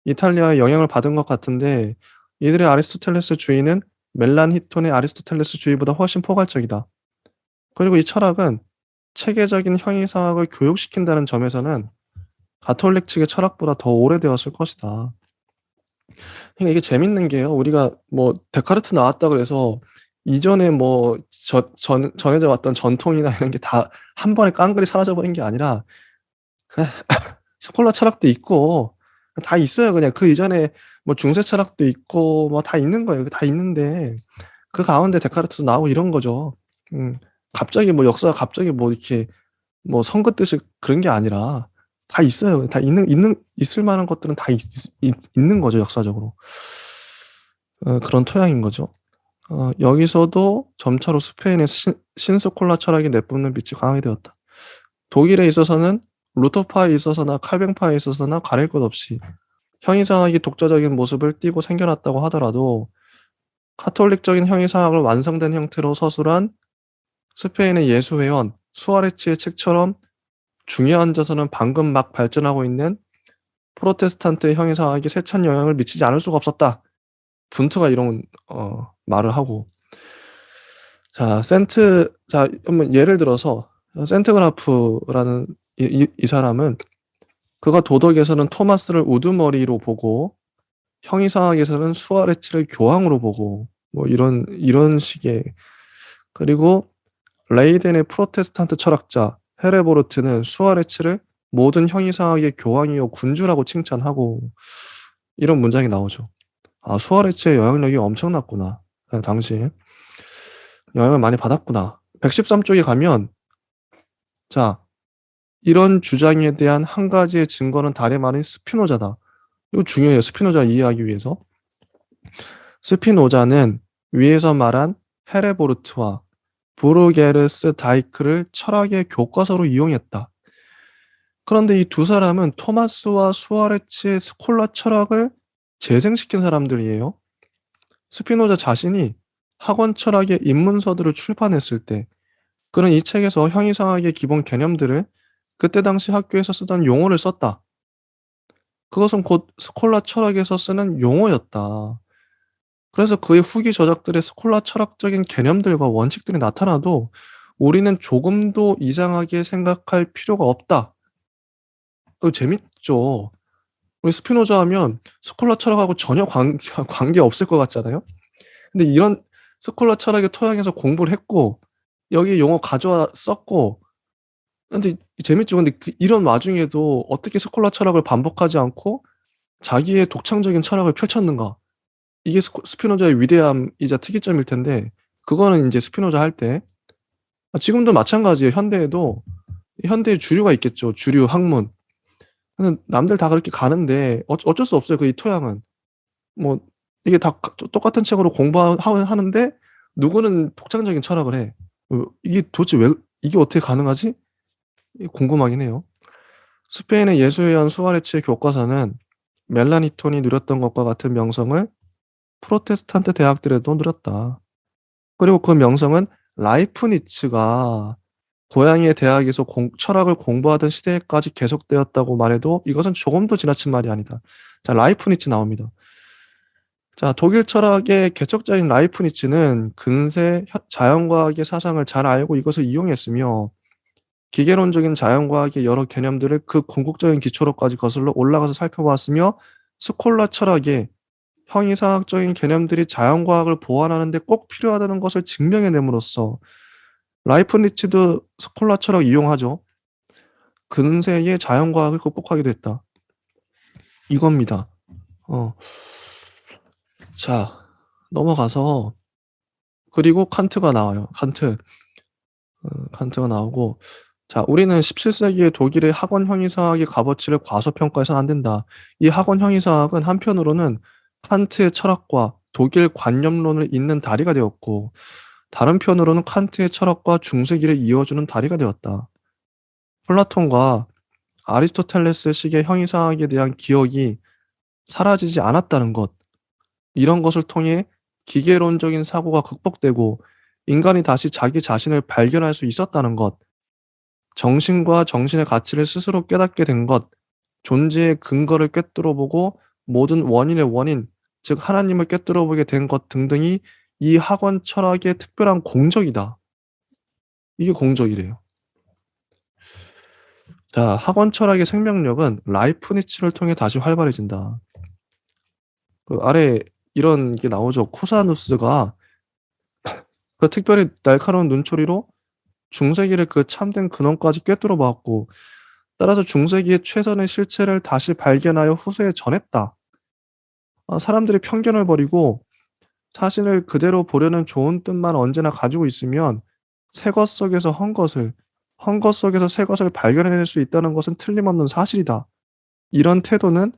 이탈리아의 영향을 받은 것 같은데, 이들의 아리스토텔레스 주의는 멜란히톤의 아리스토텔레스 주의보다 훨씬 포괄적이다. 그리고 이 철학은 체계적인 형이상학을 교육시킨다는 점에서는 가톨릭 측의 철학보다 더 오래되었을 것이다. 그러니까 이게 재밌는 게요. 우리가 뭐 데카르트 나왔다 그래서 이전에 뭐 전해져 왔던 전통이나 이런 게 다 한 번에 깡그리 사라져 버린 게 아니라, 그냥 스콜라 철학도 있고 다 있어요. 그냥 그 이전에 뭐 중세 철학도 있고 뭐 다 있는 거예요. 다 있는데 그 가운데 데카르트도 나오고 이런 거죠. 갑자기 뭐 역사가 갑자기 뭐 이렇게 뭐 선긋듯이 그런 게 아니라 다 있어요. 다 있을 만한 것들은 다 있는 거죠, 역사적으로. 그런 토양인 거죠. 여기서도 점차로 스페인의 신스콜라 철학이 내뿜는 빛이 강하게 되었다. 독일에 있어서는 루터파에 있어서나 칼뱅파에 있어서나 가릴 것 없이 형이상학이 독자적인 모습을 띠고 생겨났다고 하더라도, 카톨릭적인 형이상학을 완성된 형태로 서술한 스페인의 예수회원 수아레츠의 책처럼 중요한 저서는 방금 막 발전하고 있는 프로테스탄트의 형이상학이 세찬 영향을 미치지 않을 수가 없었다. 분트가 이런 말을 하고, 자 한번 예를 들어서 센트그라프라는 이 사람은, 그가 도덕에서는 토마스를 우두머리로 보고 형이상학에서는 수아레츠를 교황으로 보고, 뭐 이런 식의. 그리고 레이덴의 프로테스탄트 철학자 헤레보르트는 수아레츠를 모든 형이상학의 교황이요 군주라고 칭찬하고, 이런 문장이 나오죠. 수아레츠의 영향력이 엄청났구나. 당시에 영향을 많이 받았구나. 113쪽에 가면, 자, 이런 주장에 대한 한 가지의 증거는 다름 아닌 스피노자다. 이거 중요해요. 스피노자를 이해하기 위해서. 스피노자는 위에서 말한 헤레보르트와 부르게르스 다이크를 철학의 교과서로 이용했다. 그런데 이 두 사람은 토마스와 수아레츠의 스콜라 철학을 재생시킨 사람들이에요. 스피노자 자신이 학원 철학의 입문서들을 출판했을 때, 그는 이 책에서 형이상학의 기본 개념들을 그때 당시 학교에서 쓰던 용어를 썼다. 그것은 곧 스콜라 철학에서 쓰는 용어였다. 그래서 그의 후기 저작들의 스콜라 철학적인 개념들과 원칙들이 나타나도 우리는 조금도 이상하게 생각할 필요가 없다. 재밌죠. 우리 스피노자 하면 스콜라 철학하고 전혀 관계 없을 것 같잖아요. 근데 이런 스콜라 철학의 토양에서 공부를 했고 여기 용어 가져와 썼고, 근데 재밌죠. 근데 이런 와중에도 어떻게 스콜라 철학을 반복하지 않고 자기의 독창적인 철학을 펼쳤는가? 이게 스피노자의 위대함이자 특이점일 텐데, 그거는 이제 스피노자 할 때, 지금도 마찬가지예요. 현대의 주류가 있겠죠. 주류 학문. 근데 남들 다 그렇게 가는데 어쩔 수 없어요. 그 이 토양은 뭐 이게 다 똑같은 책으로 공부하는데 누구는 독창적인 철학을 해. 이게 도대체 왜, 이게 어떻게 가능하지? 궁금하긴 해요. 스페인의 예수회원 수아레츠의 교과서는 멜라니톤이 누렸던 것과 같은 명성을 프로테스탄트 대학들에도 누렸다. 그리고 그 명성은 라이프니츠가 고향의 대학에서 철학을 공부하던 시대까지 계속되었다고 말해도 이것은 조금도 지나친 말이 아니다. 자, 라이프니츠 나옵니다. 자, 독일 철학의 개척자인 라이프니츠는 근세 자연과학의 사상을 잘 알고 이것을 이용했으며, 기계론적인 자연과학의 여러 개념들을 그 궁극적인 기초로까지 거슬러 올라가서 살펴보았으며, 스콜라 철학의 형이상학적인 개념들이 자연과학을 보완하는 데 꼭 필요하다는 것을 증명해냄으로써, 라이프니츠도 스콜라 철학 이용하죠. 근세의 자연과학을 극복하기도 했다. 이겁니다. 자, 넘어가서 그리고 칸트가 나와요. 칸트가 나오고 자, 우리는 17세기의 독일의 학원 형이상학의 값어치를 과소평가해서는 안 된다. 이 학원 형이상학은 한편으로는 칸트의 철학과 독일 관념론을 잇는 다리가 되었고 다른 편으로는 칸트의 철학과 중세기를 이어주는 다리가 되었다. 플라톤과 아리스토텔레스 식의 형이상학에 대한 기억이 사라지지 않았다는 것, 이런 것을 통해 기계론적인 사고가 극복되고 인간이 다시 자기 자신을 발견할 수 있었다는 것, 정신과 정신의 가치를 스스로 깨닫게 된 것, 존재의 근거를 꿰뚫어보고 모든 원인의 원인, 즉 하나님을 꿰뚫어보게 된 것 등등이 이 학원 철학의 특별한 공적이다. 이게 공적이래요. 자, 학원 철학의 생명력은 라이프니츠를 통해 다시 활발해진다. 그 아래 이런 게 나오죠. 쿠사누스가 그 특별히 날카로운 눈초리로 중세기를 그 참된 근원까지 꿰뚫어 보았고 따라서 중세기의 최선의 실체를 다시 발견하여 후세에 전했다. 사람들이 편견을 버리고 사실을 그대로 보려는 좋은 뜻만 언제나 가지고 있으면 새것 속에서 헝것 속에서 새것을 발견해낼 수 있다는 것은 틀림없는 사실이다. 이런 태도는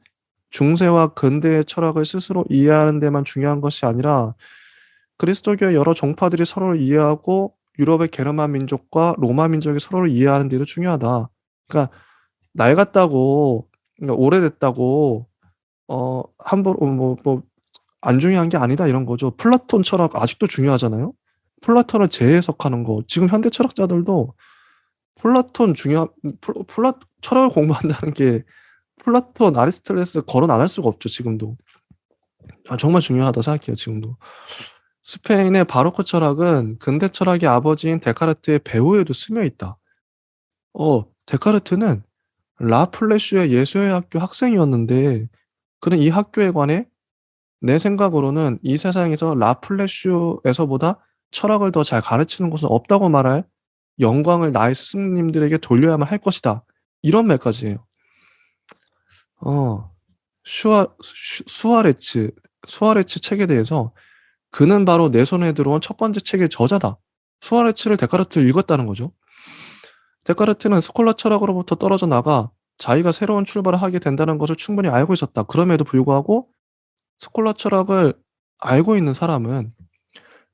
중세와 근대의 철학을 스스로 이해하는 데만 중요한 것이 아니라 그리스도교의 여러 종파들이 서로를 이해하고 유럽의 게르만 민족과 로마 민족이 서로를 이해하는 데도 중요하다. 그러니까 낡았다고, 그러니까 오래됐다고 함부로 안 중요한 게 아니다 이런 거죠. 플라톤 철학 아직도 중요하잖아요. 플라톤을 재해석하는 거. 지금 현대 철학자들도 플라톤 철학을 공부한다는 게 플라톤, 아리스토텔레스 거론 안 할 수가 없죠, 지금도. 정말 중요하다 생각해요, 지금도. 스페인의 바로크 철학은 근대 철학의 아버지인 데카르트의 배후에도 스며 있다. 데카르트는 라플래슈의 예수의 학교 학생이었는데 그는 이 학교에 관해 내 생각으로는 이 세상에서 라플래슈에서보다 철학을 더 잘 가르치는 곳은 없다고 말할 영광을 나의 스승님들에게 돌려야만 할 것이다. 이런 말까지 해요. 수아레츠 책에 대해서 그는 바로 내 손에 들어온 첫 번째 책의 저자다. 수아레츠를 데카르트를 읽었다는 거죠. 데카르트는 스콜라 철학으로부터 떨어져 나가 자기가 새로운 출발을 하게 된다는 것을 충분히 알고 있었다. 그럼에도 불구하고 스콜라 철학을 알고 있는 사람은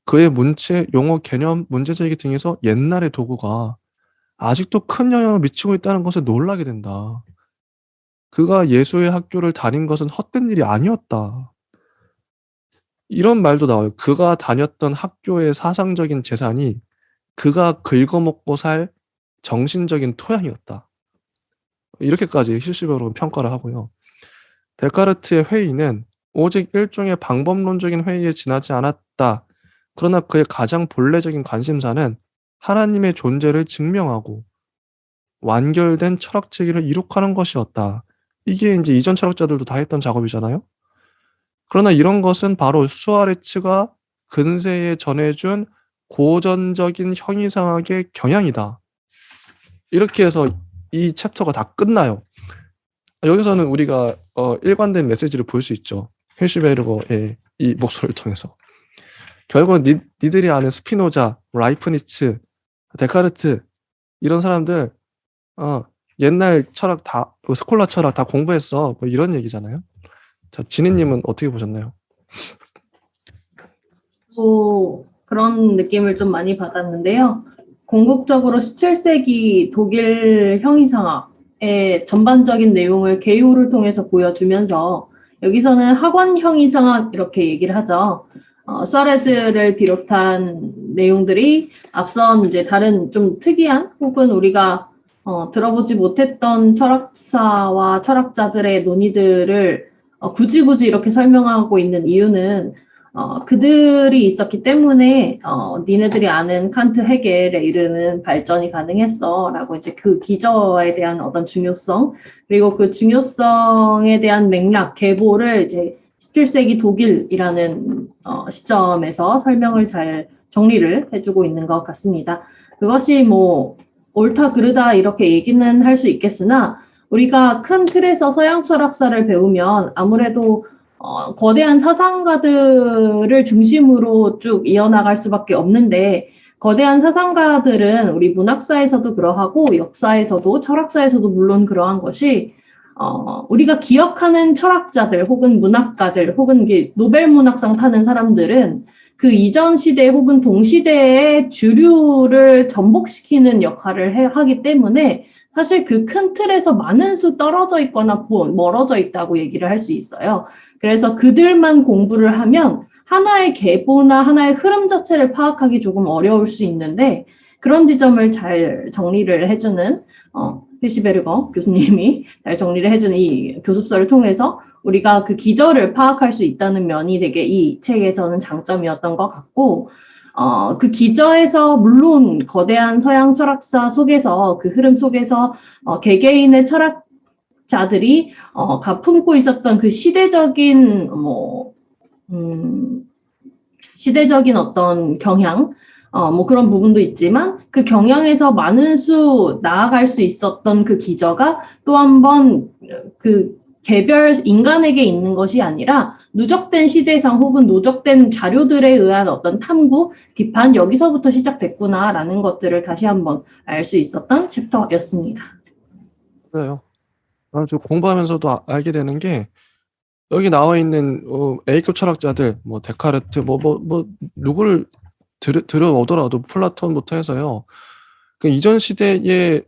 그의 문체, 용어, 개념, 문제제기 등에서 옛날의 도구가 아직도 큰 영향을 미치고 있다는 것에 놀라게 된다. 그가 예수의 학교를 다닌 것은 헛된 일이 아니었다. 이런 말도 나와요. 그가 다녔던 학교의 사상적인 재산이 그가 긁어먹고 살 정신적인 토양이었다. 이렇게까지 실시적으로 평가를 하고요. 데카르트의 회의는 오직 일종의 방법론적인 회의에 지나지 않았다. 그러나 그의 가장 본래적인 관심사는 하나님의 존재를 증명하고 완결된 철학 체계를 이룩하는 것이었다. 이게 이제 이전 철학자들도 다 했던 작업이잖아요. 그러나 이런 것은 바로 수아레츠가 근세에 전해준 고전적인 형이상학의 경향이다. 이렇게 해서 이 챕터가 다 끝나요. 여기서는 우리가 일관된 메시지를 볼 수 있죠. 힐슈베르거의 이 목소리를 통해서. 결국 니들이 아는 스피노자, 라이프니츠, 데카르트 이런 사람들 옛날 철학 다 스콜라 철학 다 공부했어. 뭐 이런 얘기잖아요. 자, 진희님은 어떻게 보셨나요? 그런 느낌을 좀 많이 받았는데요. 궁극적으로 17세기 독일 형이상학의 전반적인 내용을 개요를 통해서 보여주면서 여기서는 학원 형이상학 이렇게 얘기를 하죠. 서레즈를 비롯한 내용들이 앞선 이제 다른 좀 특이한 혹은 우리가 들어보지 못했던 철학사와 철학자들의 논의들을 굳이 이렇게 설명하고 있는 이유는 그들이 있었기 때문에 니네들이 아는 칸트 헤겔에 이르는 발전이 가능했어 라고 이제 그 기저에 대한 어떤 중요성 그리고 그 중요성에 대한 맥락, 계보를 이제 17세기 독일이라는 시점에서 설명을 잘 정리를 해주고 있는 것 같습니다. 그것이 뭐 옳다 그르다 이렇게 얘기는 할 수 있겠으나 우리가 큰 틀에서 서양 철학사를 배우면 아무래도 거대한 사상가들을 중심으로 쭉 이어나갈 수밖에 없는데 거대한 사상가들은 우리 문학사에서도 그러하고 역사에서도 철학사에서도 물론 그러한 것이 우리가 기억하는 철학자들 혹은 문학가들 혹은 노벨 문학상 타는 사람들은 그 이전 시대 혹은 동시대의 주류를 전복시키는 역할을 하기 때문에 사실 그 큰 틀에서 많은 수 떨어져 있거나 멀어져 있다고 얘기를 할 수 있어요. 그래서 그들만 공부를 하면 하나의 계보나 하나의 흐름 자체를 파악하기 조금 어려울 수 있는데 그런 지점을 잘 정리를 해주는 히시베르거 교수님이 잘 정리를 해주는 이 교습서를 통해서 우리가 그 기저를 파악할 수 있다는 면이 되게 이 책에서는 장점이었던 것 같고 그 기저에서 물론 거대한 서양 철학사 속에서 그 흐름 속에서 개개인의 철학자들이 품고 있었던 그 시대적인 시대적인 어떤 경향 그런 부분도 있지만 그 경향에서 많은 수 나아갈 수 있었던 그 기저가 또 한 번 그 개별 인간에게 있는 것이 아니라 누적된 시대상 혹은 누적된 자료들에 의한 어떤 탐구, 비판 여기서부터 시작됐구나라는 것들을 다시 한번 알 수 있었던 챕터였습니다. 맞아요. 저 공부하면서도 알게 되는 게 여기 나와 있는 A급 철학자들 뭐 데카르트 누구를 들어오더라도 플라톤부터 해서요. 그 이전 시대의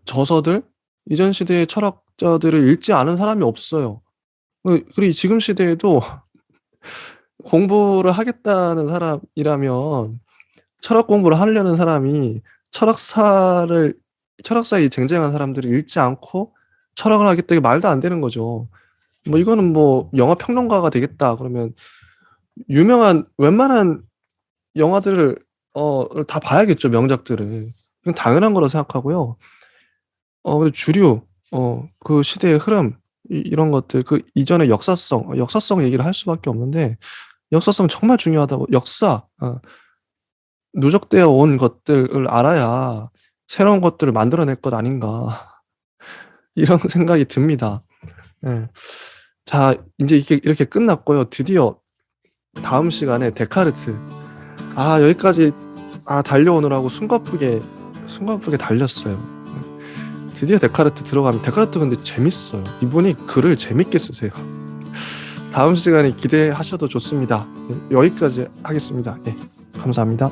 저서들, 이전 시대의 철학자들을 읽지 않은 사람이 없어요. 그리고 지금 시대에도 공부를 하겠다는 사람이라면 철학 공부를 하려는 사람이 철학사에 쟁쟁한 사람들을 읽지 않고 철학을 하겠다, 이게 말도 안 되는 거죠. 이거는 영화 평론가가 되겠다 그러면 웬만한 영화들을 다 봐야겠죠, 명작들을. 이건 당연한 거라 생각하고요. 근데 주류, 그 시대의 흐름, 이런 것들, 그 이전의 역사성 얘기를 할 수밖에 없는데, 역사성 정말 중요하다고, 누적되어 온 것들을 알아야 새로운 것들을 만들어낼 것 아닌가. 이런 생각이 듭니다. 네. 자, 이제 이렇게 끝났고요. 드디어 다음 시간에 데카르트. 여기까지 달려오느라고 숨가쁘게 달렸어요. 드디어 데카르트 들어가면, 데카르트 근데 재밌어요. 이분이 글을 재밌게 쓰세요. 다음 시간에 기대하셔도 좋습니다. 여기까지 하겠습니다. 감사합니다.